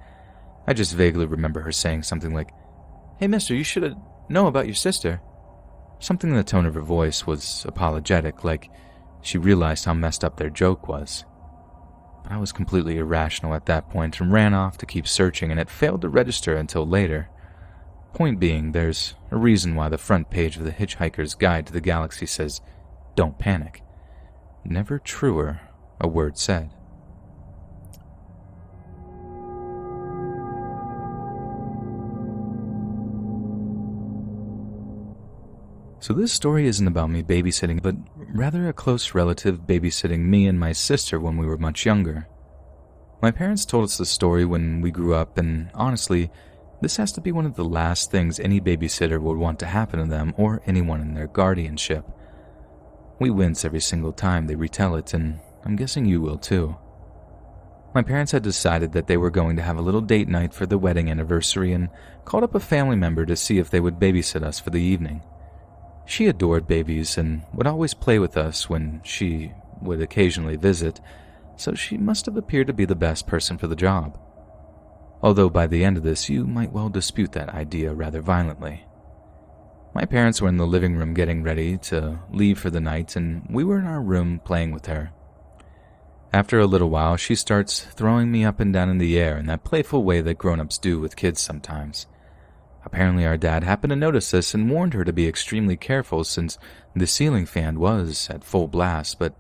I just vaguely remember her saying something like, "Hey mister, you should know about your sister." Something in the tone of her voice was apologetic, like she realized how messed up their joke was. But I was completely irrational at that point and ran off to keep searching, and it failed to register until later. Point being, there's a reason why the front page of the Hitchhiker's Guide to the Galaxy says, "Don't panic." Never truer a word said. So this story isn't about me babysitting, but rather a close relative babysitting me and my sister when we were much younger. My parents told us the story when we grew up, and honestly, this has to be one of the last things any babysitter would want to happen to them or anyone in their guardianship. We wince every single time they retell it, and I'm guessing you will too. My parents had decided that they were going to have a little date night for the wedding anniversary and called up a family member to see if they would babysit us for the evening. She adored babies and would always play with us when she would occasionally visit, so she must have appeared to be the best person for the job. Although by the end of this, you might well dispute that idea rather violently. My parents were in the living room getting ready to leave for the night, and we were in our room playing with her. After a little while, she starts throwing me up and down in the air in that playful way that grown-ups do with kids sometimes. Apparently our dad happened to notice this and warned her to be extremely careful since the ceiling fan was at full blast, but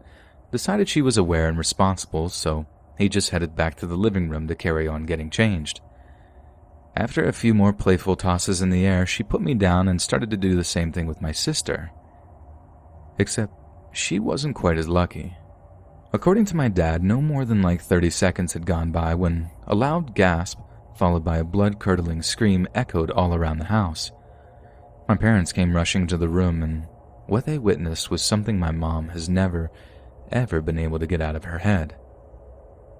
decided she was aware and responsible, so he just headed back to the living room to carry on getting changed. After a few more playful tosses in the air, she put me down and started to do the same thing with my sister. Except she wasn't quite as lucky. According to my dad, no more than 30 seconds had gone by when a loud gasp followed by a blood-curdling scream echoed all around the house. My parents came rushing to the room, and what they witnessed was something my mom has never, ever been able to get out of her head.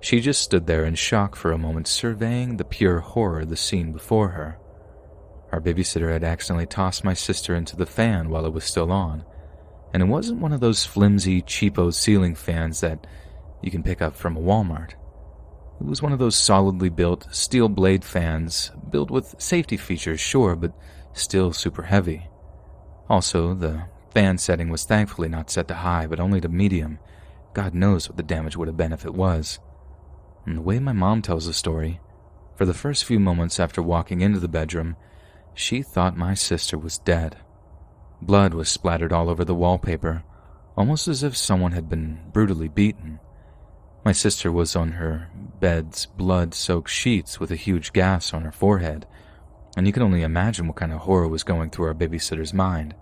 She just stood there in shock for a moment, surveying the pure horror of the scene before her. Our babysitter had accidentally tossed my sister into the fan while it was still on, and it wasn't one of those flimsy, cheapo ceiling fans that you can pick up from a Walmart. It was one of those solidly built steel blade fans, built with safety features, sure, but still super heavy. Also, the fan setting was thankfully not set to high, but only to medium. God knows what the damage would have been if it was. And the way my mom tells the story, for the first few moments after walking into the bedroom, she thought my sister was dead. Blood was splattered all over the wallpaper, almost as if someone had been brutally beaten. My sister was on her bed's blood-soaked sheets with a huge gash on her forehead, and you can only imagine what kind of horror was going through our babysitter's mind.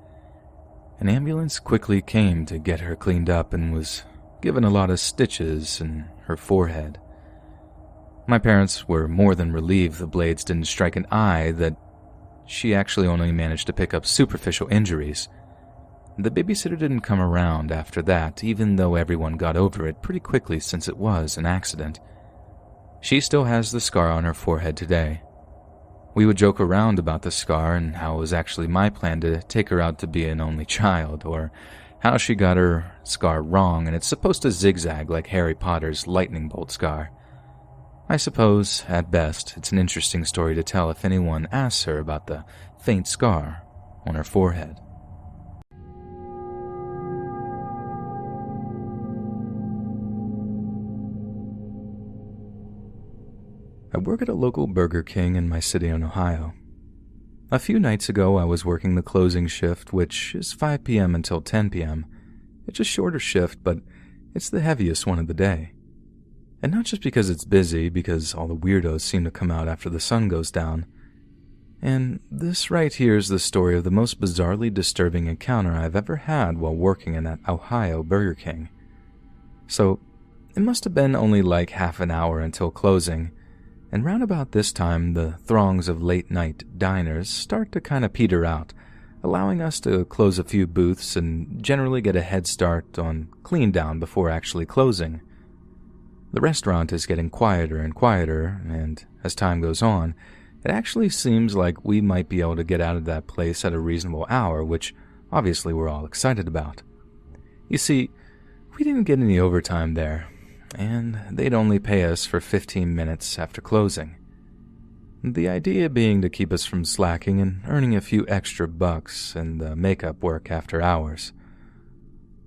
An ambulance quickly came to get her cleaned up and was given a lot of stitches in her forehead. My parents were more than relieved the blades didn't strike an eye, that she actually only managed to pick up superficial injuries. The babysitter didn't come around after that, even though everyone got over it pretty quickly since it was an accident. She still has the scar on her forehead today. We would joke around about the scar and how it was actually my plan to take her out to be an only child, or how she got her scar wrong and it's supposed to zigzag like Harry Potter's lightning bolt scar. I suppose, at best, it's an interesting story to tell if anyone asks her about the faint scar on her forehead. I work at a local Burger King in my city in Ohio. A few nights ago, I was working the closing shift, which is 5 p.m. until 10 p.m. It's a shorter shift, but it's the heaviest one of the day. And not just because it's busy, because all the weirdos seem to come out after the sun goes down. And this right here is the story of the most bizarrely disturbing encounter I've ever had while working in that Ohio Burger King. So, it must have been only like half an hour until closing, and round about this time, the throngs of late-night diners start to kind of peter out, allowing us to close a few booths and generally get a head start on clean down before actually closing. The restaurant is getting quieter and quieter, and as time goes on, it actually seems like we might be able to get out of that place at a reasonable hour, which obviously we're all excited about. You see, we didn't get any overtime there, and they'd only pay us for 15 minutes after closing. The idea being to keep us from slacking and earning a few extra bucks in the makeup work after hours.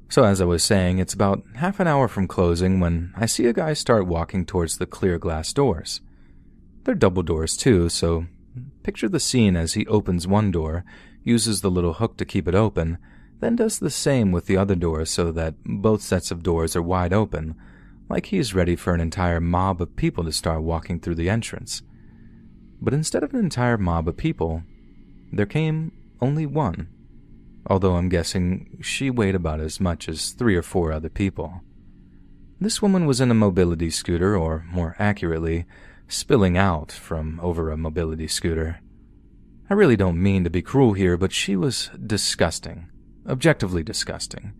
So as I was saying, it's about half an hour from closing when I see a guy start walking towards the clear glass doors. They're double doors too, so picture the scene as he opens one door, uses the little hook to keep it open, then does the same with the other doors so that both sets of doors are wide open, like he's ready for an entire mob of people to start walking through the entrance. But instead of an entire mob of people, there came only one, although I'm guessing she weighed about as much as 3 or 4 other people. This woman was in a mobility scooter, or more accurately, spilling out from over a mobility scooter. I really don't mean to be cruel here, but she was disgusting, objectively disgusting.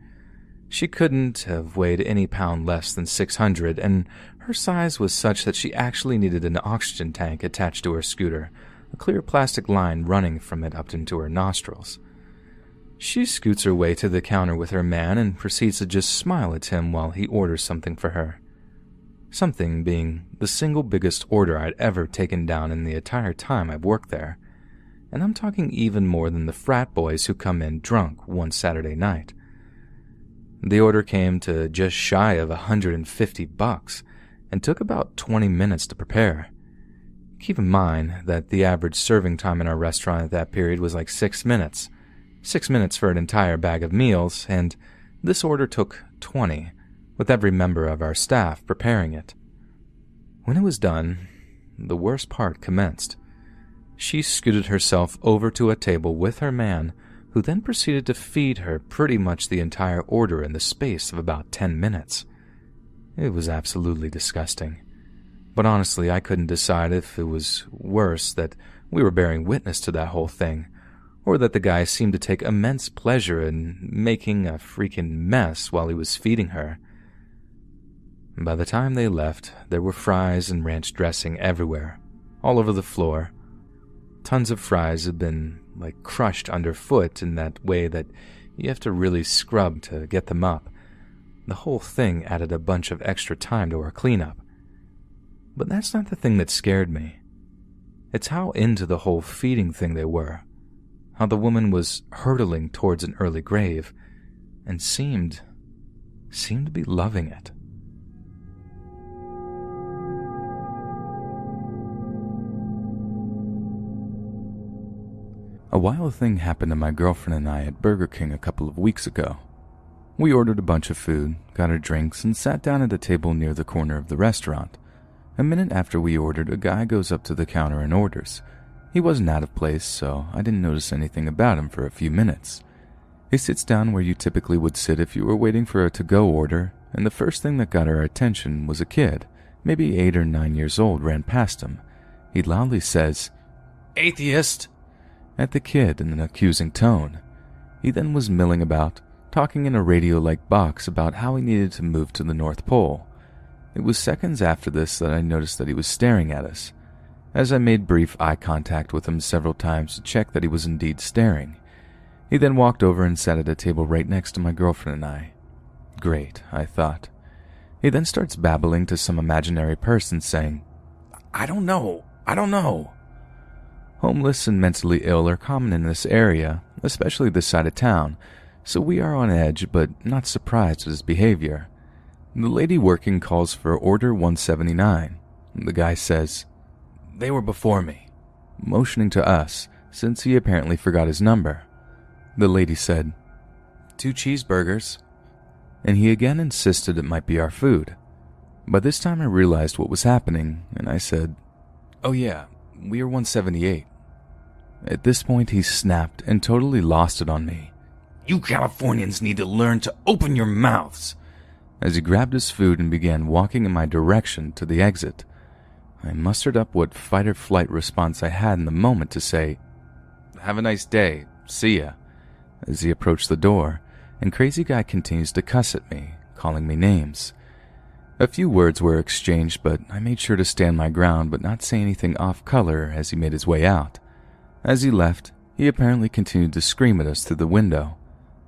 She couldn't have weighed any pound less than 600, and her size was such that she actually needed an oxygen tank attached to her scooter, a clear plastic line running from it up into her nostrils. She scoots her way to the counter with her man and proceeds to just smile at him while he orders something for her. Something being the single biggest order I'd ever taken down in the entire time I've worked there, and I'm talking even more than the frat boys who come in drunk one Saturday night. The order came to just shy of $150 and took about 20 minutes to prepare. Keep in mind that the average serving time in our restaurant at that period was like 6 minutes. 6 minutes for an entire bag of meals, and this order took 20, with every member of our staff preparing it. When it was done, the worst part commenced. She scooted herself over to a table with her man, who then proceeded to feed her pretty much the entire order in the space of about 10 minutes. It was absolutely disgusting. But honestly, I couldn't decide if it was worse that we were bearing witness to that whole thing, or that the guy seemed to take immense pleasure in making a freaking mess while he was feeding her. By the time they left, there were fries and ranch dressing everywhere, all over the floor. Tons of fries had been crushed underfoot in that way that you have to really scrub to get them up. The whole thing added a bunch of extra time to our cleanup. But that's not the thing that scared me. It's how into the whole feeding thing they were. How the woman was hurtling towards an early grave and seemed to be loving it. A wild thing happened to my girlfriend and I at Burger King a couple of weeks ago. We ordered a bunch of food, got our drinks, and sat down at a table near the corner of the restaurant. A minute after we ordered, a guy goes up to the counter and orders. He wasn't out of place, so I didn't notice anything about him for a few minutes. He sits down where you typically would sit if you were waiting for a to-go order, and the first thing that got our attention was a kid, maybe 8 or 9 years old, ran past him. He loudly says, "Atheist!" at the kid in an accusing tone. He then was milling about, talking in a radio-like box about how he needed to move to the North Pole. It was seconds after this that I noticed that he was staring at us. As I made brief eye contact with him several times to check that he was indeed staring, he then walked over and sat at a table right next to my girlfriend and I. Great, I thought. He then starts babbling to some imaginary person saying, I don't know. Homeless and mentally ill are common in this area, especially this side of town, so we are on edge but not surprised at his behavior. The lady working calls for order 179. The guy says, "They were before me," motioning to us, since he apparently forgot his number. The lady said, 2 cheeseburgers, and he again insisted it might be our food. By this time I realized what was happening, and I said, "Oh yeah, we are 178. At this point he snapped and totally lost it on me. "You Californians need to learn to open your mouths," as he grabbed his food and began walking in my direction to the exit. I mustered up what fight-or-flight response I had in the moment to say, "Have a nice day, see ya," as he approached the door, and Crazy Guy continues to cuss at me, calling me names. A few words were exchanged, but I made sure to stand my ground but not say anything off-color as he made his way out. As he left, he apparently continued to scream at us through the window.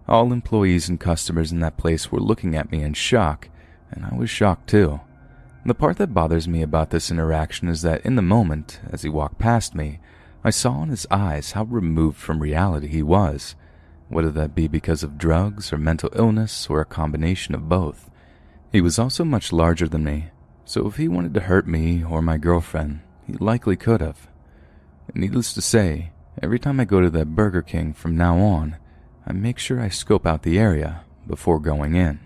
All employees and customers in that place were looking at me in shock, and I was shocked too. The part that bothers me about this interaction is that in the moment, as he walked past me, I saw in his eyes how removed from reality he was, whether that be because of drugs or mental illness or a combination of both. He was also much larger than me, so if he wanted to hurt me or my girlfriend, he likely could have. Needless to say, every time I go to that Burger King from now on, I make sure I scope out the area before going in.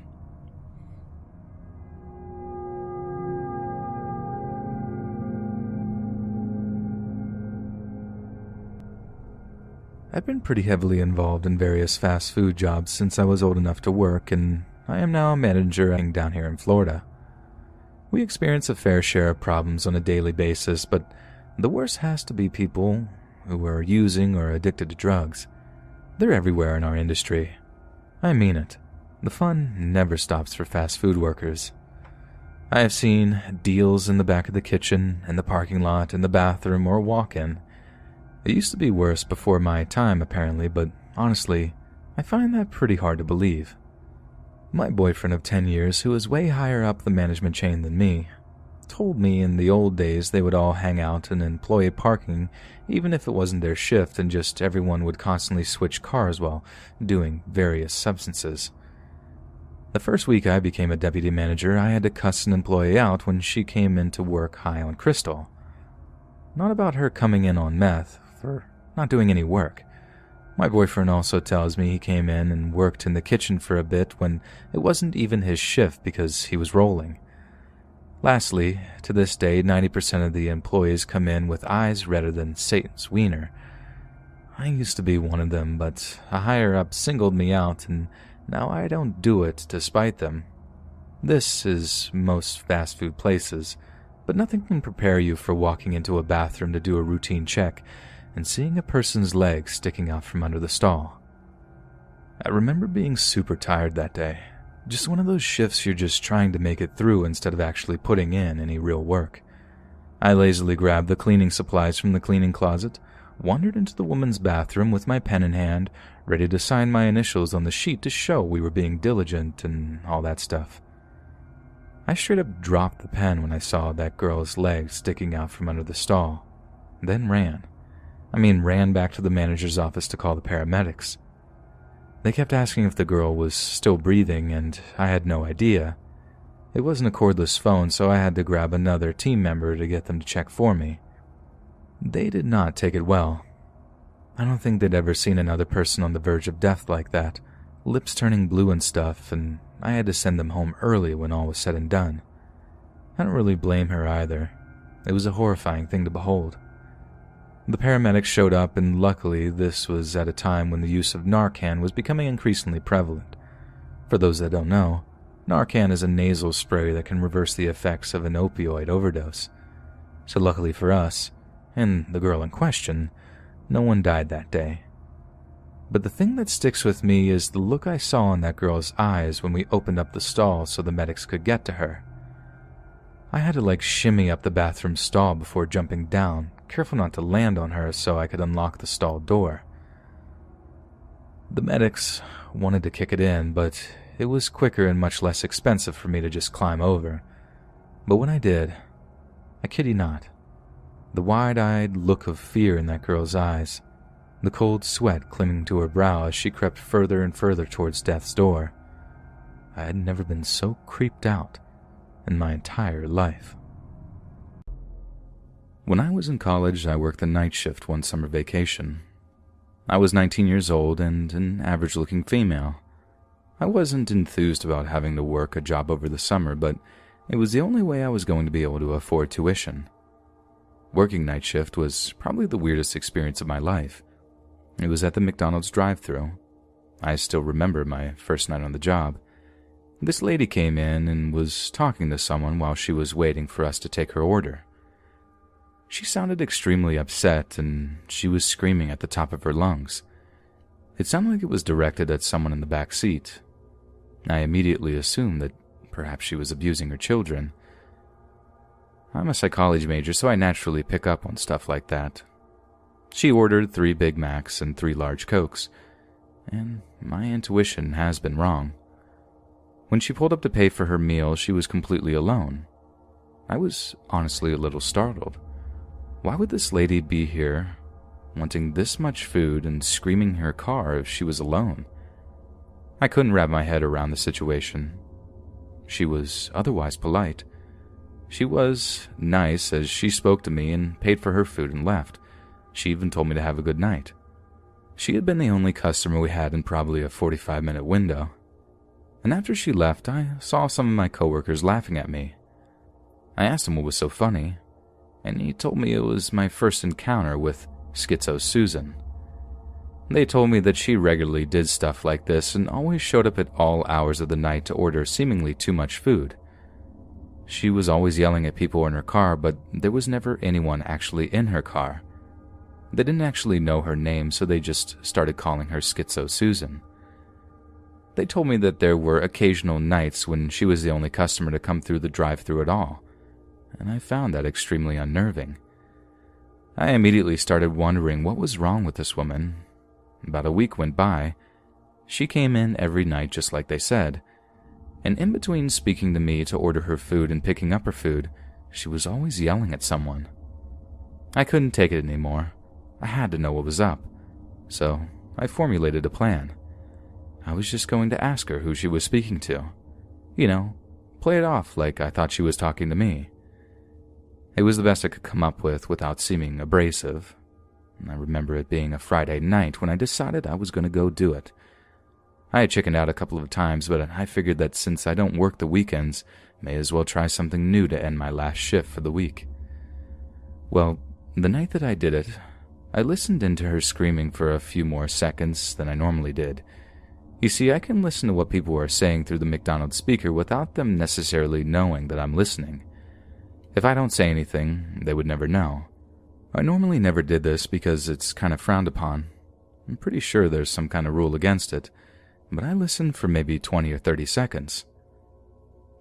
I've been pretty heavily involved in various fast food jobs since I was old enough to work, and I am now a manager down here in Florida. We experience a fair share of problems on a daily basis, but the worst has to be people who are using or addicted to drugs. They're everywhere in our industry. I mean it. The fun never stops for fast food workers. I have seen deals in the back of the kitchen, in the parking lot, in the bathroom, or walk-in. It used to be worse before my time, apparently, but honestly, I find that pretty hard to believe. My boyfriend of 10 years, who is way higher up the management chain than me, told me in the old days they would all hang out in employee parking even if it wasn't their shift, and just everyone would constantly switch cars while doing various substances. The first week I became a deputy manager, I had to cuss an employee out when she came in to work high on crystal. Not about her coming in on meth, for not doing any work. My boyfriend also tells me he came in and worked in the kitchen for a bit when it wasn't even his shift because he was rolling. Lastly, to this day, 90% of the employees come in with eyes redder than Satan's wiener. I used to be one of them, but a higher-up singled me out, and now I don't do it to spite them. This is most fast food places, but nothing can prepare you for walking into a bathroom to do a routine check and seeing a person's legs sticking out from under the stall. I remember being super tired that day. Just one of those shifts you're just trying to make it through instead of actually putting in any real work. I lazily grabbed the cleaning supplies from the cleaning closet, wandered into the woman's bathroom with my pen in hand, ready to sign my initials on the sheet to show we were being diligent and all that stuff. I straight up dropped the pen when I saw that girl's legs sticking out from under the stall, then ran. Ran back to the manager's office to call the paramedics. They kept asking if the girl was still breathing, and I had no idea. It wasn't a cordless phone, so I had to grab another team member to get them to check for me. They did not take it well. I don't think they'd ever seen another person on the verge of death like that, lips turning blue and stuff, and I had to send them home early when all was said and done. I don't really blame her either. It was a horrifying thing to behold. The paramedics showed up, and luckily this was at a time when the use of Narcan was becoming increasingly prevalent. For those that don't know, Narcan is a nasal spray that can reverse the effects of an opioid overdose. So luckily for us, and the girl in question, no one died that day. But the thing that sticks with me is the look I saw in that girl's eyes when we opened up the stall so the medics could get to her. I had to shimmy up the bathroom stall before jumping down, careful not to land on her so I could unlock the stall door. The medics wanted to kick it in, but it was quicker and much less expensive for me to just climb over. But when I did, I kid you not, the wide-eyed look of fear in that girl's eyes, the cold sweat clinging to her brow as she crept further and further towards death's door, I had never been so creeped out in my entire life. When I was in college, I worked the night shift one summer vacation. I was 19 years old and an average-looking female. I wasn't enthused about having to work a job over the summer, but it was the only way I was going to be able to afford tuition. Working night shift was probably the weirdest experience of my life. It was at the McDonald's drive-thru. I still remember my first night on the job. This lady came in and was talking to someone while she was waiting for us to take her order. She sounded extremely upset, and she was screaming at the top of her lungs. It sounded like it was directed at someone in the back seat. I immediately assumed that perhaps she was abusing her children. I'm a psychology major, so I naturally pick up on stuff like that. She ordered 3 Big Macs and 3 large Cokes, and my intuition has been wrong. When she pulled up to pay for her meal, she was completely alone. I was honestly a little startled. Why would this lady be here, wanting this much food and screaming in her car if she was alone? I couldn't wrap my head around the situation. She was otherwise polite. She was nice as she spoke to me and paid for her food and left. She even told me to have a good night. She had been the only customer we had in probably a 45-minute window. And after she left, I saw some of my coworkers laughing at me. I asked them what was so funny, and he told me it was my first encounter with Schizo Susan. They told me that she regularly did stuff like this and always showed up at all hours of the night to order seemingly too much food. She was always yelling at people in her car, but there was never anyone actually in her car. They didn't actually know her name, so they just started calling her Schizo Susan. They told me that there were occasional nights when she was the only customer to come through the drive-thru at all, and I found that extremely unnerving. I immediately started wondering what was wrong with this woman. About a week went by. She came in every night just like they said, and in between speaking to me to order her food and picking up her food, she was always yelling at someone. I couldn't take it anymore. I had to know what was up, so I formulated a plan. I was just going to ask her who she was speaking to. Play it off like I thought she was talking to me. It was the best I could come up with without seeming abrasive. I remember it being a Friday night when I decided I was going to go do it. I had chickened out a couple of times, but I figured that since I don't work the weekends, may as well try something new to end my last shift for the week. Well, the night that I did it, I listened into her screaming for a few more seconds than I normally did. You see, I can listen to what people are saying through the McDonald's speaker without them necessarily knowing that I'm listening. If I don't say anything, they would never know. I normally never did this because it's kind of frowned upon. I'm pretty sure there's some kind of rule against it, but I listened for maybe 20 or 30 seconds.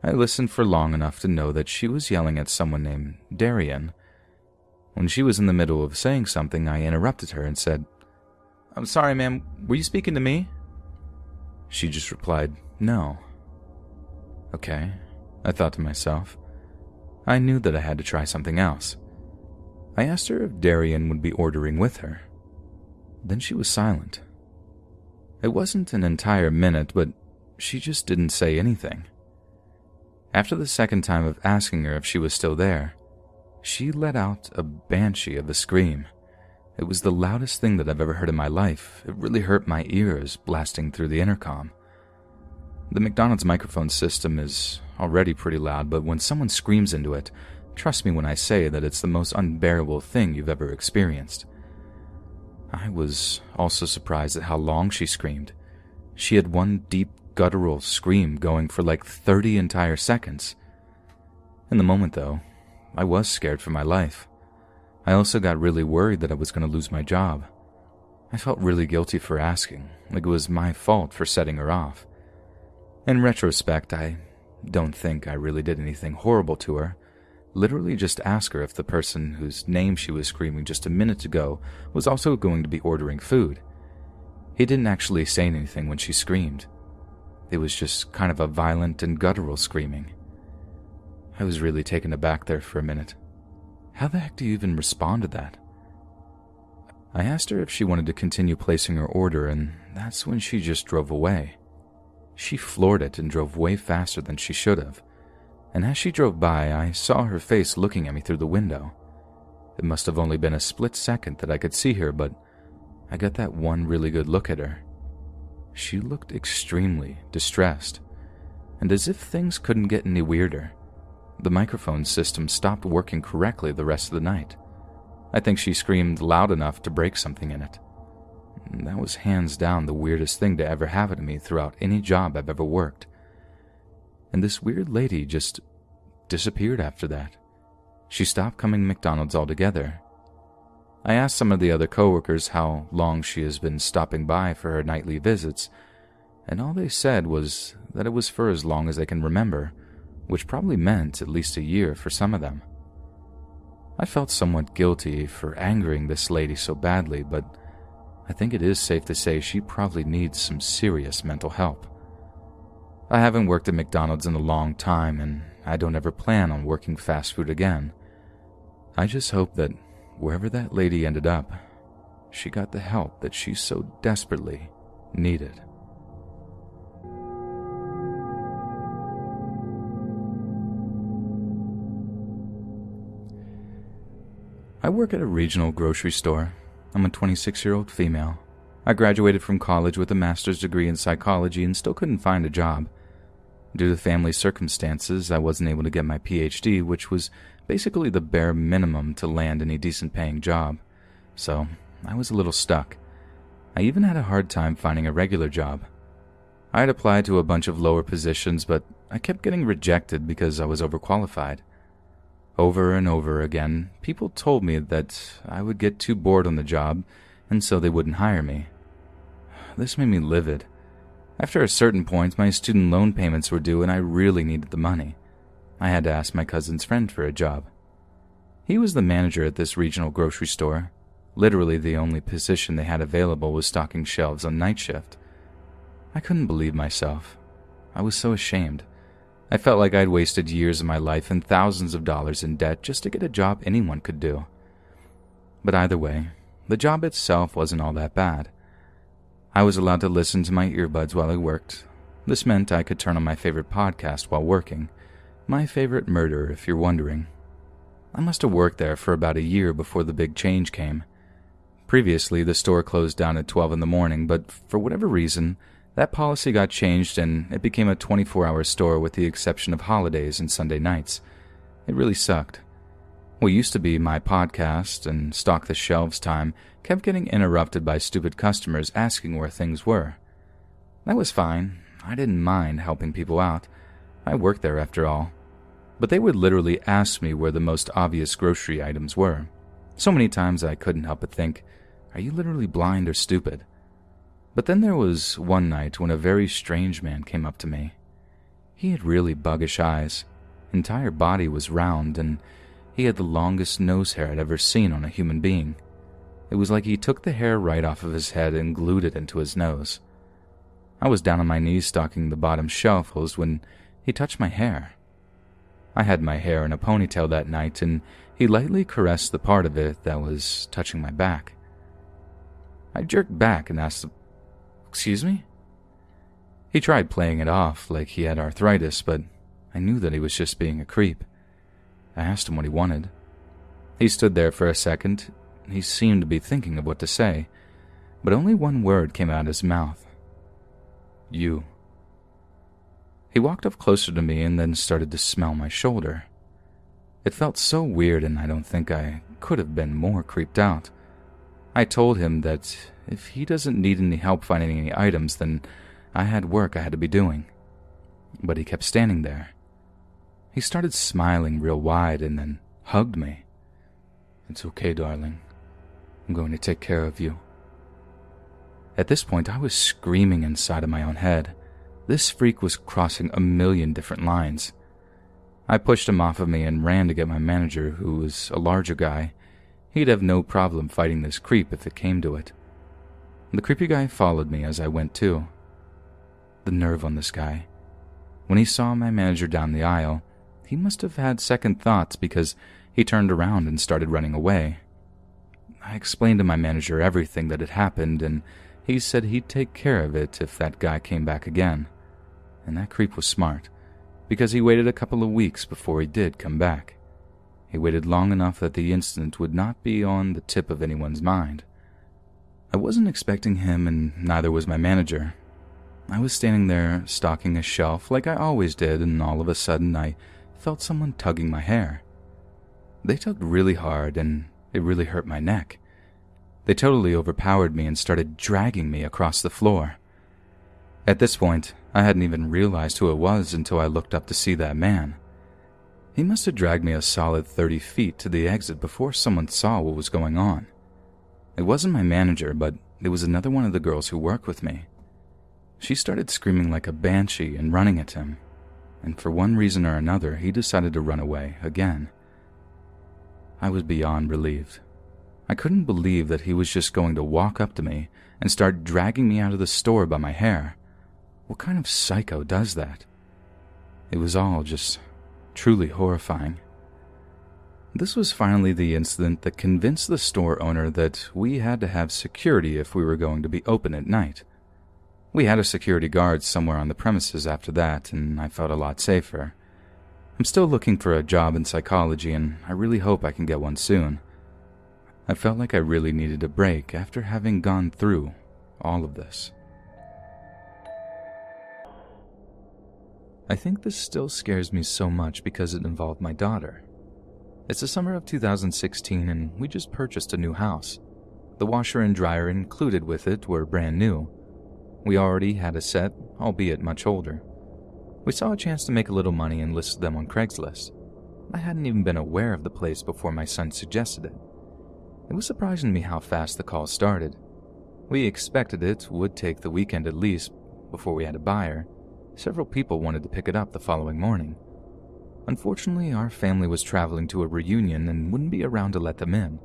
I listened for long enough to know that she was yelling at someone named Darian. When she was in the middle of saying something, I interrupted her and said, "I'm sorry, ma'am, were you speaking to me?" She just replied, "No." Okay, I thought to myself. I knew that I had to try something else. I asked her if Darian would be ordering with her. Then she was silent. It wasn't an entire minute, but she just didn't say anything. After the second time of asking her if she was still there, she let out a banshee of a scream. It was the loudest thing that I've ever heard in my life. It really hurt my ears, blasting through the intercom. The McDonald's microphone system is already pretty loud, but when someone screams into it, trust me when I say that it's the most unbearable thing you've ever experienced. I was also surprised at how long she screamed. She had one deep, guttural scream going for like 30 entire seconds. In the moment, though, I was scared for my life. I also got really worried that I was going to lose my job. I felt really guilty for asking, like it was my fault for setting her off. In retrospect, I don't think I really did anything horrible to her. Literally just asked her if the person whose name she was screaming just a minute ago was also going to be ordering food. He didn't actually say anything when she screamed. It was just kind of a violent and guttural screaming. I was really taken aback there for a minute. How the heck do you even respond to that? I asked her if she wanted to continue placing her order, and that's when she just drove away. She floored it and drove way faster than she should have. And as she drove by, I saw her face looking at me through the window. It must have only been a split second that I could see her, but I got that one really good look at her. She looked extremely distressed, and as if things couldn't get any weirder, the microphone system stopped working correctly the rest of the night. I think she screamed loud enough to break something in it. That was hands down the weirdest thing to ever happen to me throughout any job I've ever worked. And this weird lady just disappeared after that. She stopped coming to McDonald's altogether. I asked some of the other coworkers how long she has been stopping by for her nightly visits, and all they said was that it was for as long as they can remember, which probably meant at least a year for some of them. I felt somewhat guilty for angering this lady so badly, but I think it is safe to say she probably needs some serious mental help. I haven't worked at McDonald's in a long time, and I don't ever plan on working fast food again. I just hope that wherever that lady ended up, she got the help that she so desperately needed. I work at a regional grocery store. I'm a 26-year-old female. I graduated from college with a master's degree in psychology and still couldn't find a job. Due to family circumstances, I wasn't able to get my PhD, which was basically the bare minimum to land any decent-paying job. So I was a little stuck. I even had a hard time finding a regular job. I had applied to a bunch of lower positions, but I kept getting rejected because I was overqualified. Over and over again, people told me that I would get too bored on the job, and so they wouldn't hire me. This made me livid. After a certain point, my student loan payments were due and I really needed the money. I had to ask my cousin's friend for a job. He was the manager at this regional grocery store. Literally the only position they had available was stocking shelves on night shift. I couldn't believe myself. I was so ashamed. I felt like I'd wasted years of my life and thousands of dollars in debt just to get a job anyone could do. But either way, the job itself wasn't all that bad. I was allowed to listen to my earbuds while I worked. This meant I could turn on my favorite podcast while working. My favorite murder, if you're wondering. I must have worked there for about a year before the big change came. Previously, the store closed down at 12 in the morning, but for whatever reason, that policy got changed and it became a 24-hour store with the exception of holidays and Sunday nights. It really sucked. What used to be my podcast and stock the shelves time kept getting interrupted by stupid customers asking where things were. That was fine. I didn't mind helping people out. I worked there after all. But they would literally ask me where the most obvious grocery items were. So many times I couldn't help but think, are you literally blind or stupid? But then there was one night when a very strange man came up to me. He had really buggish eyes. Entire body was round, and he had the longest nose hair I'd ever seen on a human being. It was like he took the hair right off of his head and glued it into his nose. I was down on my knees stocking the bottom shelves when he touched my hair. I had my hair in a ponytail that night, and he lightly caressed the part of it that was touching my back. I jerked back and asked, "Excuse me?" He tried playing it off like he had arthritis, but I knew that he was just being a creep. I asked him what he wanted. He stood there for a second. He seemed to be thinking of what to say, but only one word came out of his mouth. You. He walked up closer to me and then started to smell my shoulder. It felt so weird, and I don't think I could have been more creeped out. I told him that if he doesn't need any help finding any items, then I had work I had to be doing. But he kept standing there. He started smiling real wide and then hugged me. "It's okay, darling. I'm going to take care of you." At this point, I was screaming inside of my own head. This freak was crossing a million different lines. I pushed him off of me and ran to get my manager, who was a larger guy. He'd have no problem fighting this creep if it came to it. The creepy guy followed me as I went too. The nerve on this guy. When he saw my manager down the aisle, he must have had second thoughts because he turned around and started running away. I explained to my manager everything that had happened, and he said he'd take care of it if that guy came back again. And that creep was smart, because he waited a couple of weeks before he did come back. He waited long enough that the incident would not be on the tip of anyone's mind. I wasn't expecting him, and neither was my manager. I was standing there stocking a shelf like I always did, and all of a sudden I felt someone tugging my hair. They tugged really hard, and it really hurt my neck. They totally overpowered me and started dragging me across the floor. At this point, I hadn't even realized who it was until I looked up to see that man. He must have dragged me a solid 30 feet to the exit before someone saw what was going on. It wasn't my manager, but it was another one of the girls who worked with me. She started screaming like a banshee and running at him, and for one reason or another, he decided to run away again. I was beyond relieved. I couldn't believe that he was just going to walk up to me and start dragging me out of the store by my hair. What kind of psycho does that? It was all just truly horrifying. This was finally the incident that convinced the store owner that we had to have security if we were going to be open at night. We had a security guard somewhere on the premises after that, and I felt a lot safer. I'm still looking for a job in psychology, and I really hope I can get one soon. I felt like I really needed a break after having gone through all of this. I think this still scares me so much because it involved my daughter. It's the summer of 2016, and we just purchased a new house. The washer and dryer included with it were brand new. We already had a set, albeit much older. We saw a chance to make a little money and listed them on Craigslist. I hadn't even been aware of the place before my son suggested it. It was surprising to me how fast the call started. We expected it would take the weekend at least before we had a buyer. Several people wanted to pick it up the following morning. Unfortunately, our family was traveling to a reunion and wouldn't be around to let them in.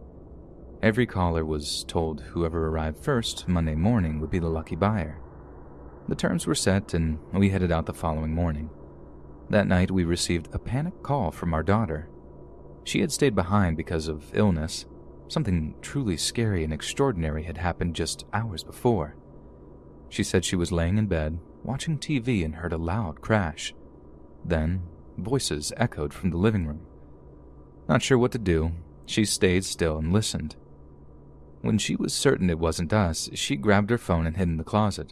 Every caller was told whoever arrived first Monday morning would be the lucky buyer. The terms were set, and we headed out the following morning. That night, we received a panic call from our daughter. She had stayed behind because of illness. Something truly scary and extraordinary had happened just hours before. She said she was laying in bed, watching TV, and heard a loud crash. Then, voices echoed from the living room. Not sure what to do, she stayed still and listened. When she was certain it wasn't us, she grabbed her phone and hid in the closet.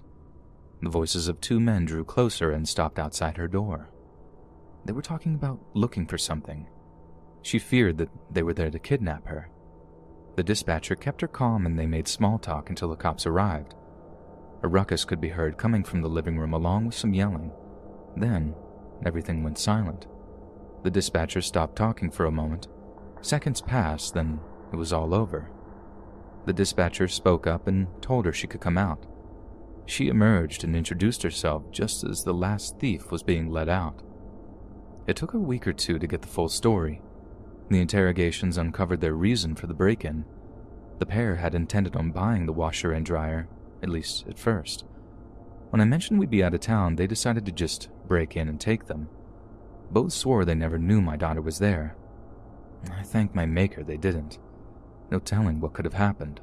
The voices of two men drew closer and stopped outside her door. They were talking about looking for something. She feared that they were there to kidnap her. The dispatcher kept her calm, and they made small talk until the cops arrived. A ruckus could be heard coming from the living room along with some yelling. Then, everything went silent. The dispatcher stopped talking for a moment. Seconds passed, then it was all over. The dispatcher spoke up and told her she could come out. She emerged and introduced herself just as the last thief was being let out. It took a week or two to get the full story. The interrogations uncovered their reason for the break-in. The pair had intended on buying the washer and dryer, at least at first. When I mentioned we'd be out of town, they decided to just break in and take them. Both swore they never knew my daughter was there. I thank my maker they didn't. No telling what could have happened.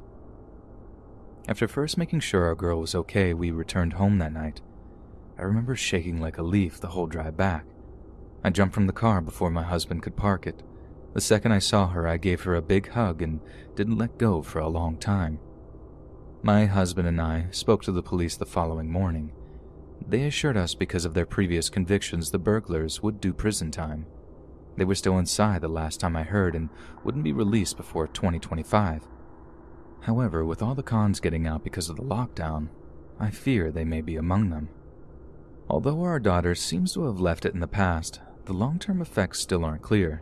After first making sure our girl was okay, we returned home that night. I remember shaking like a leaf the whole drive back. I jumped from the car before my husband could park it. The second I saw her, I gave her a big hug and didn't let go for a long time. My husband and I spoke to the police the following morning. They assured us because of their previous convictions the burglars would do prison time. They were still inside the last time I heard and wouldn't be released before 2025. However, with all the cons getting out because of the lockdown, I fear they may be among them. Although our daughter seems to have left it in the past, the long-term effects still aren't clear.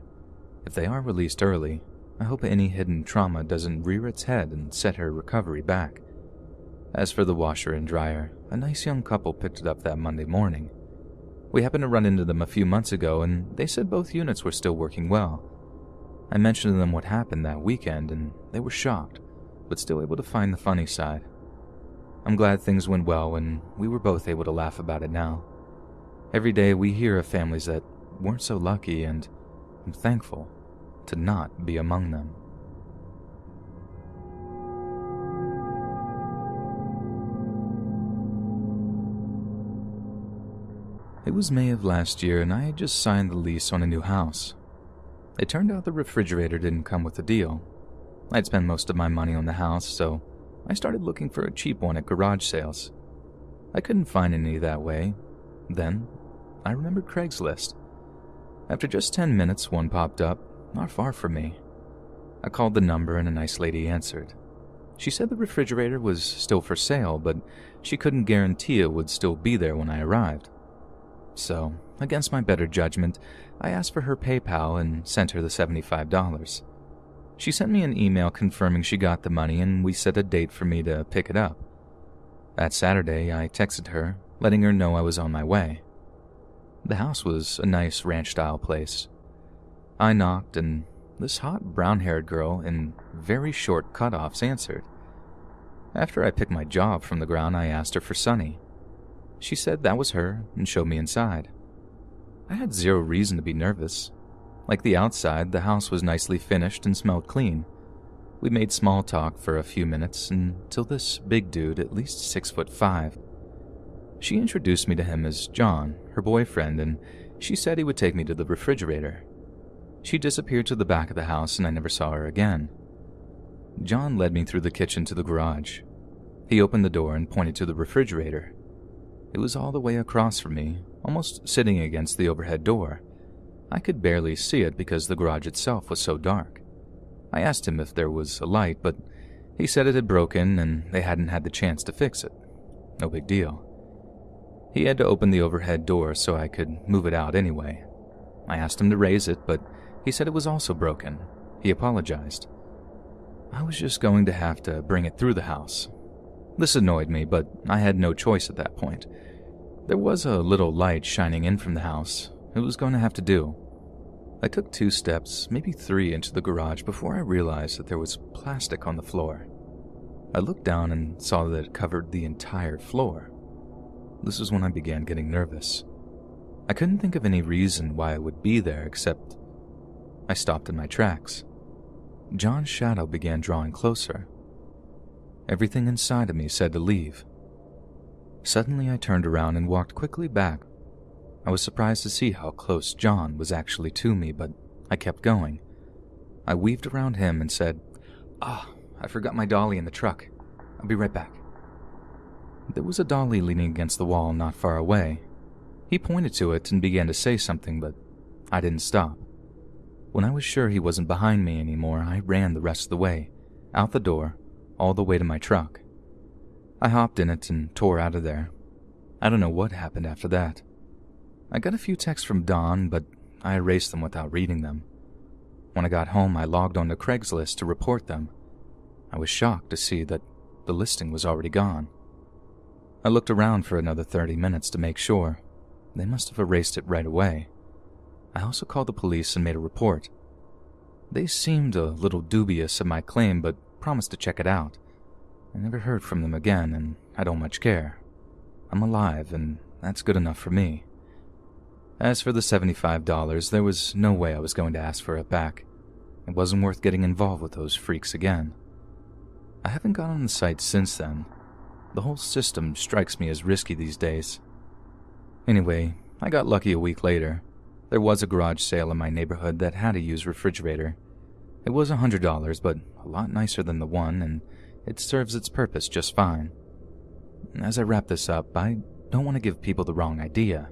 If they are released early, I hope any hidden trauma doesn't rear its head and set her recovery back. As for the washer and dryer, a nice young couple picked it up that Monday morning. We happened to run into them a few months ago, and they said both units were still working well. I mentioned to them what happened that weekend, and they were shocked, but still able to find the funny side. I'm glad things went well, and we were both able to laugh about it now. Every day we hear of families that weren't so lucky, and I'm thankful to not be among them. It was May of last year, and I had just signed the lease on a new house. It turned out the refrigerator didn't come with the deal. I'd spent most of my money on the house, so I started looking for a cheap one at garage sales. I couldn't find any that way. Then, I remembered Craigslist. After just 10 minutes, one popped up, not far from me. I called the number and a nice lady answered. She said the refrigerator was still for sale, but she couldn't guarantee it would still be there when I arrived. So, against my better judgment, I asked for her PayPal and sent her the $75. She sent me an email confirming she got the money, and we set a date for me to pick it up. That Saturday, I texted her, letting her know I was on my way. The house was a nice ranch-style place. I knocked, and this hot brown-haired girl in very short cutoffs answered. After I picked my jaw from the ground, I asked her for Sunny. She said that was her and showed me inside. I had zero reason to be nervous. Like the outside, the house was nicely finished and smelled clean. We made small talk for a few minutes until this big dude, at least 6'5". She introduced me to him as John, her boyfriend, and she said he would take me to the refrigerator. She disappeared to the back of the house and I never saw her again. John led me through the kitchen to the garage. He opened the door and pointed to the refrigerator. It was all the way across from me, almost sitting against the overhead door. I could barely see it because the garage itself was so dark. I asked him if there was a light, but he said it had broken and they hadn't had the chance to fix it. No big deal. He had to open the overhead door so I could move it out anyway. I asked him to raise it, but he said it was also broken. He apologized. I was just going to have to bring it through the house. This annoyed me, but I had no choice at that point. There was a little light shining in from the house. It was going to have to do. I took 2 steps, maybe 3, into the garage before I realized that there was plastic on the floor. I looked down and saw that it covered the entire floor. This was when I began getting nervous. I couldn't think of any reason why it would be there except I stopped in my tracks. John's shadow began drawing closer. Everything inside of me said to leave. Suddenly I turned around and walked quickly back. I was surprised to see how close John was actually to me, but I kept going. I weaved around him and said, I forgot my dolly in the truck. I'll be right back." There was a dolly leaning against the wall not far away. He pointed to it and began to say something, but I didn't stop. When I was sure he wasn't behind me anymore, I ran the rest of the way, out the door, all the way to my truck. I hopped in it and tore out of there. I don't know what happened after that. I got a few texts from Dawn, but I erased them without reading them. When I got home, I logged onto Craigslist to report them. I was shocked to see that the listing was already gone. I looked around for another 30 minutes to make sure. They must have erased it right away. I also called the police and made a report. They seemed a little dubious of my claim, but promised to check it out. I never heard from them again, and I don't much care. I'm alive, and that's good enough for me. As for the $75, there was no way I was going to ask for it back. It wasn't worth getting involved with those freaks again. I haven't gone on the site since then. The whole system strikes me as risky these days. Anyway, I got lucky a week later. There was a garage sale in my neighborhood that had a used refrigerator. It was $100, but a lot nicer than the one, and it serves its purpose just fine. As I wrap this up, I don't want to give people the wrong idea.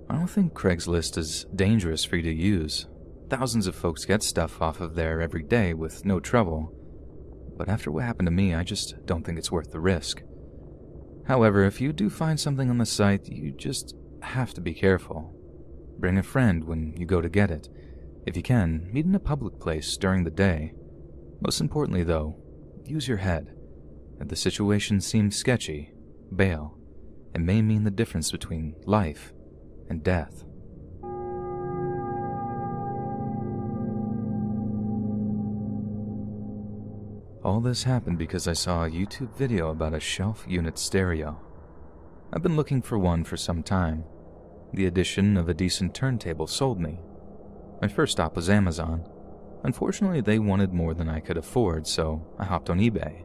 I don't think Craigslist is dangerous for you to use. Thousands of folks get stuff off of there every day with no trouble. But after what happened to me, I just don't think it's worth the risk. However, if you do find something on the site, you just have to be careful. Bring a friend when you go to get it. If you can, meet in a public place during the day. Most importantly though, use your head. If the situation seems sketchy, bail. It may mean the difference between life and death. All this happened because I saw a YouTube video about a shelf unit stereo. I've been looking for one for some time. The addition of a decent turntable sold me. My first stop was Amazon. Unfortunately, they wanted more than I could afford, so I hopped on eBay.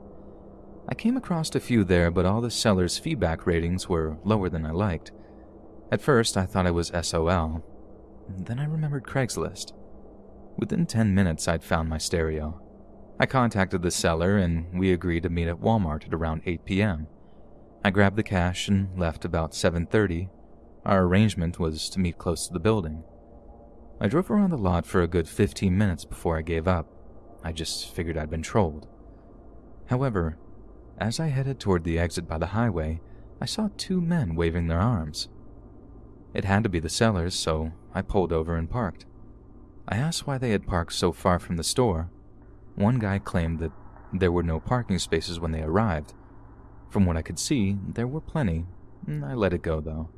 I came across a few there, but all the sellers' feedback ratings were lower than I liked. At first, I thought it was SOL. Then I remembered Craigslist. Within 10 minutes, I'd found my stereo. I contacted the seller, and we agreed to meet at Walmart at around 8 p.m. I grabbed the cash and left about 7:30. Our arrangement was to meet close to the building. I drove around the lot for a good 15 minutes before I gave up. I just figured I'd been trolled. However, as I headed toward the exit by the highway, I saw two men waving their arms. It had to be the sellers, so I pulled over and parked. I asked why they had parked so far from the store. One guy claimed that there were no parking spaces when they arrived. From what I could see, there were plenty. I let it go, though.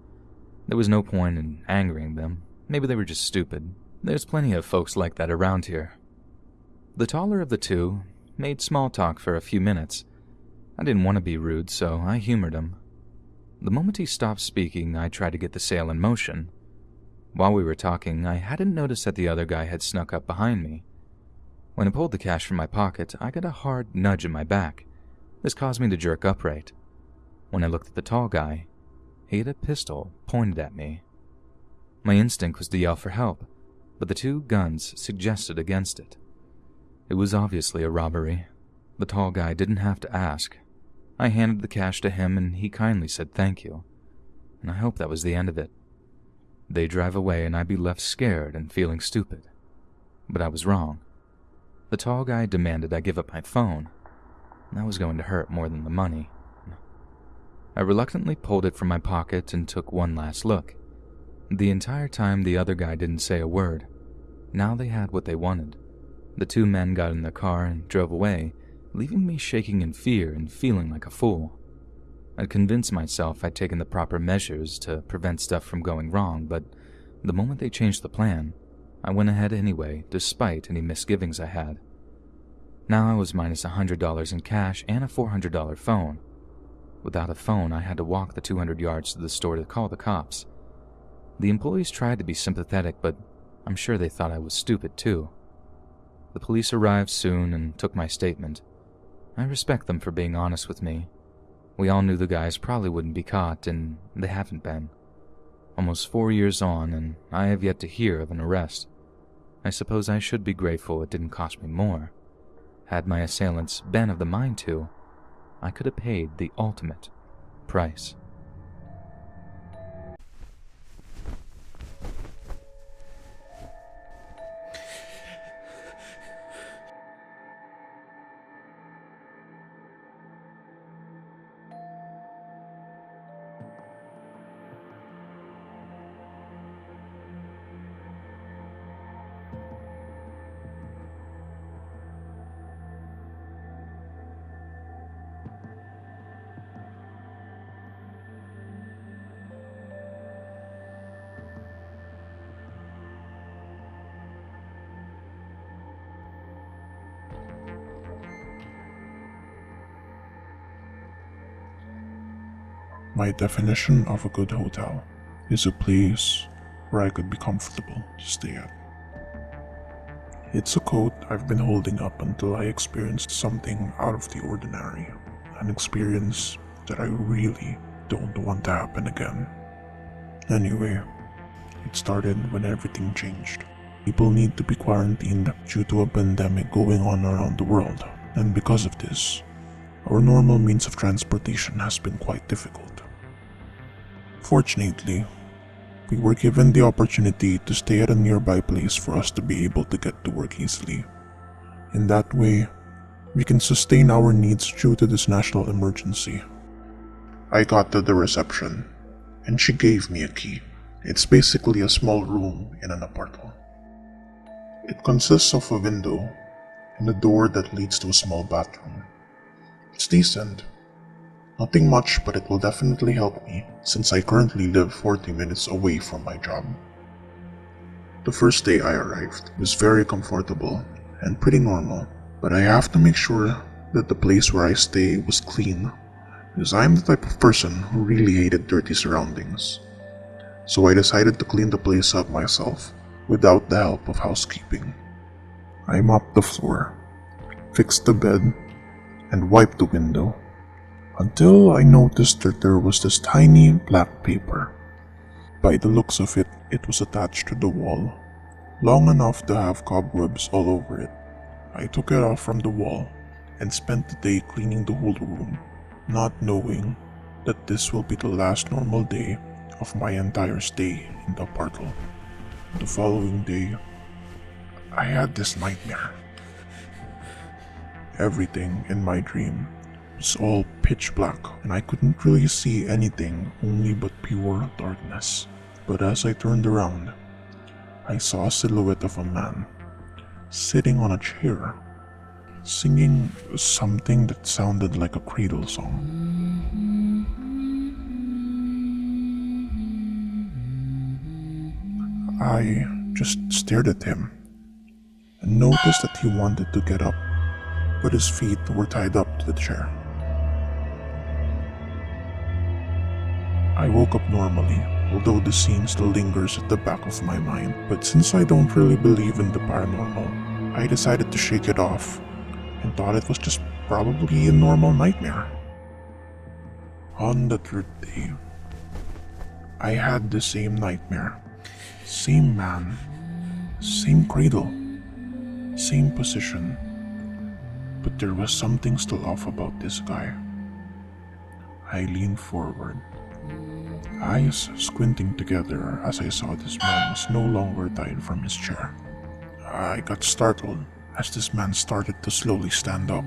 There was no point in angering them. Maybe they were just stupid. There's plenty of folks like that around here. The taller of the two made small talk for a few minutes. I didn't want to be rude, so I humored him. The moment he stopped speaking, I tried to get the sale in motion. While we were talking, I hadn't noticed that the other guy had snuck up behind me. When I pulled the cash from my pocket, I got a hard nudge in my back. This caused me to jerk upright. When I looked at the tall guy, he had a pistol pointed at me. My instinct was to yell for help, but the two guns suggested against it. It was obviously a robbery. The tall guy didn't have to ask. I handed the cash to him and he kindly said thank you, and I hope that was the end of it. They drive away and I'd be left scared and feeling stupid. But I was wrong. The tall guy demanded I give up my phone. That was going to hurt more than the money. I reluctantly pulled it from my pocket and took one last look. The entire time the other guy didn't say a word. Now they had what they wanted. The two men got in the car and drove away, leaving me shaking in fear and feeling like a fool. I'd convinced myself I'd taken the proper measures to prevent stuff from going wrong, but the moment they changed the plan, I went ahead anyway, despite any misgivings I had. Now I was minus $100 in cash and a $400 phone. Without a phone, I had to walk the 200 yards to the store to call the cops. The employees tried to be sympathetic, but I'm sure they thought I was stupid too. The police arrived soon and took my statement. I respect them for being honest with me. We all knew the guys probably wouldn't be caught, and they haven't been. Almost 4 years on, and I have yet to hear of an arrest. I suppose I should be grateful it didn't cost me more. Had my assailants been of the mind to, I could have paid the ultimate price. My definition of a good hotel is a place where I could be comfortable to stay at. It's a quote I've been holding up until I experienced something out of the ordinary, an experience that I really don't want to happen again. Anyway, it started when everything changed. People need to be quarantined due to a pandemic going on around the world, and because of this, our normal means of transportation has been quite difficult. Fortunately, we were given the opportunity to stay at a nearby place for us to be able to get to work easily. In that way, we can sustain our needs due to this national emergency. I got to the reception, and she gave me a key. It's basically a small room in an apartment. It consists of a window and a door that leads to a small bathroom. It's decent. Nothing much, but it will definitely help me since I currently live 40 minutes away from my job. The first day I arrived was very comfortable and pretty normal, but I have to make sure that the place where I stay was clean because I'm the type of person who really hated dirty surroundings. So I decided to clean the place up myself without the help of housekeeping. I mopped the floor, fixed the bed, and wiped the window until I noticed that there was this tiny black paper. By the looks of it, it was attached to the wall, long enough to have cobwebs all over it. I took it off from the wall and spent the day cleaning the whole room, not knowing that this will be the last normal day of my entire stay in the apartment. The following day, I had this nightmare. Everything in my dream was all pitch black and I couldn't really see anything, only but pure darkness. But as I turned around, I saw a silhouette of a man sitting on a chair, singing something that sounded like a cradle song. I just stared at him and noticed that he wanted to get up, but his feet were tied up to the chair. I woke up normally, although the scene still lingers at the back of my mind. But since I don't really believe in the paranormal, I decided to shake it off and thought it was just probably a normal nightmare. On the third day, I had the same nightmare. Same man, same cradle, same position. But there was something still off about this guy. I leaned forward, eyes squinting together as I saw this man was no longer tied from his chair. I got startled as this man started to slowly stand up.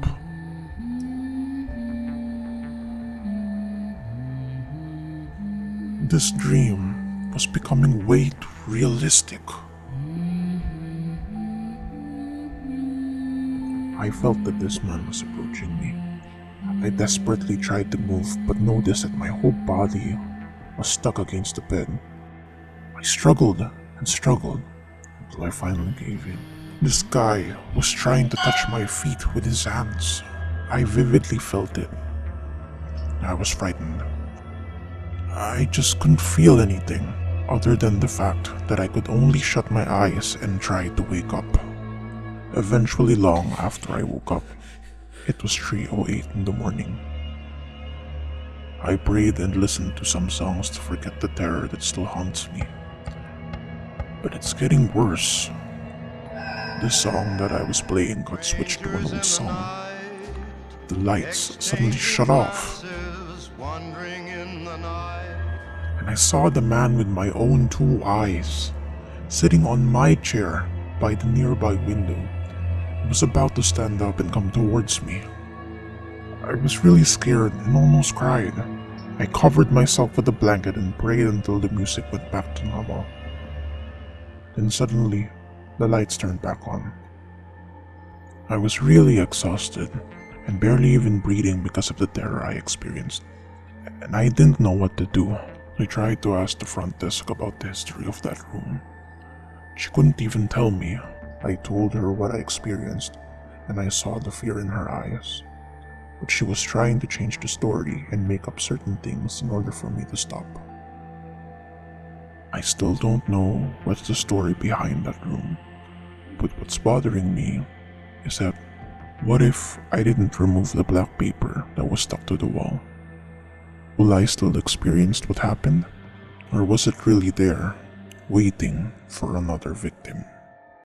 This dream was becoming way too realistic. I felt that this man was approaching me. I desperately tried to move but noticed that my whole body was stuck against the bed. I struggled and struggled until I finally gave in. This guy was trying to touch my feet with his hands. I vividly felt it. I was frightened. I just couldn't feel anything other than the fact that I could only shut my eyes and try to wake up. Eventually, long after I woke up, it was 3:08 in the morning. I prayed and listened to some songs to forget the terror that still haunts me. But it's getting worse. The song that I was playing got switched to an old song. The lights suddenly shut off. And I saw the man with my own two eyes, sitting on my chair by the nearby window. He was about to stand up and come towards me. I was really scared and almost cried. I covered myself with a blanket and prayed until the music went back to normal. Then suddenly, the lights turned back on. I was really exhausted and barely even breathing because of the terror I experienced. And I didn't know what to do. I tried to ask the front desk about the history of that room. She couldn't even tell me. I told her what I experienced, and I saw the fear in her eyes. But she was trying to change the story and make up certain things in order for me to stop. I still don't know what's the story behind that room, but what's bothering me is that what if I didn't remove the black paper that was stuck to the wall? Will I still experience what happened? Or was it really there, waiting for another victim?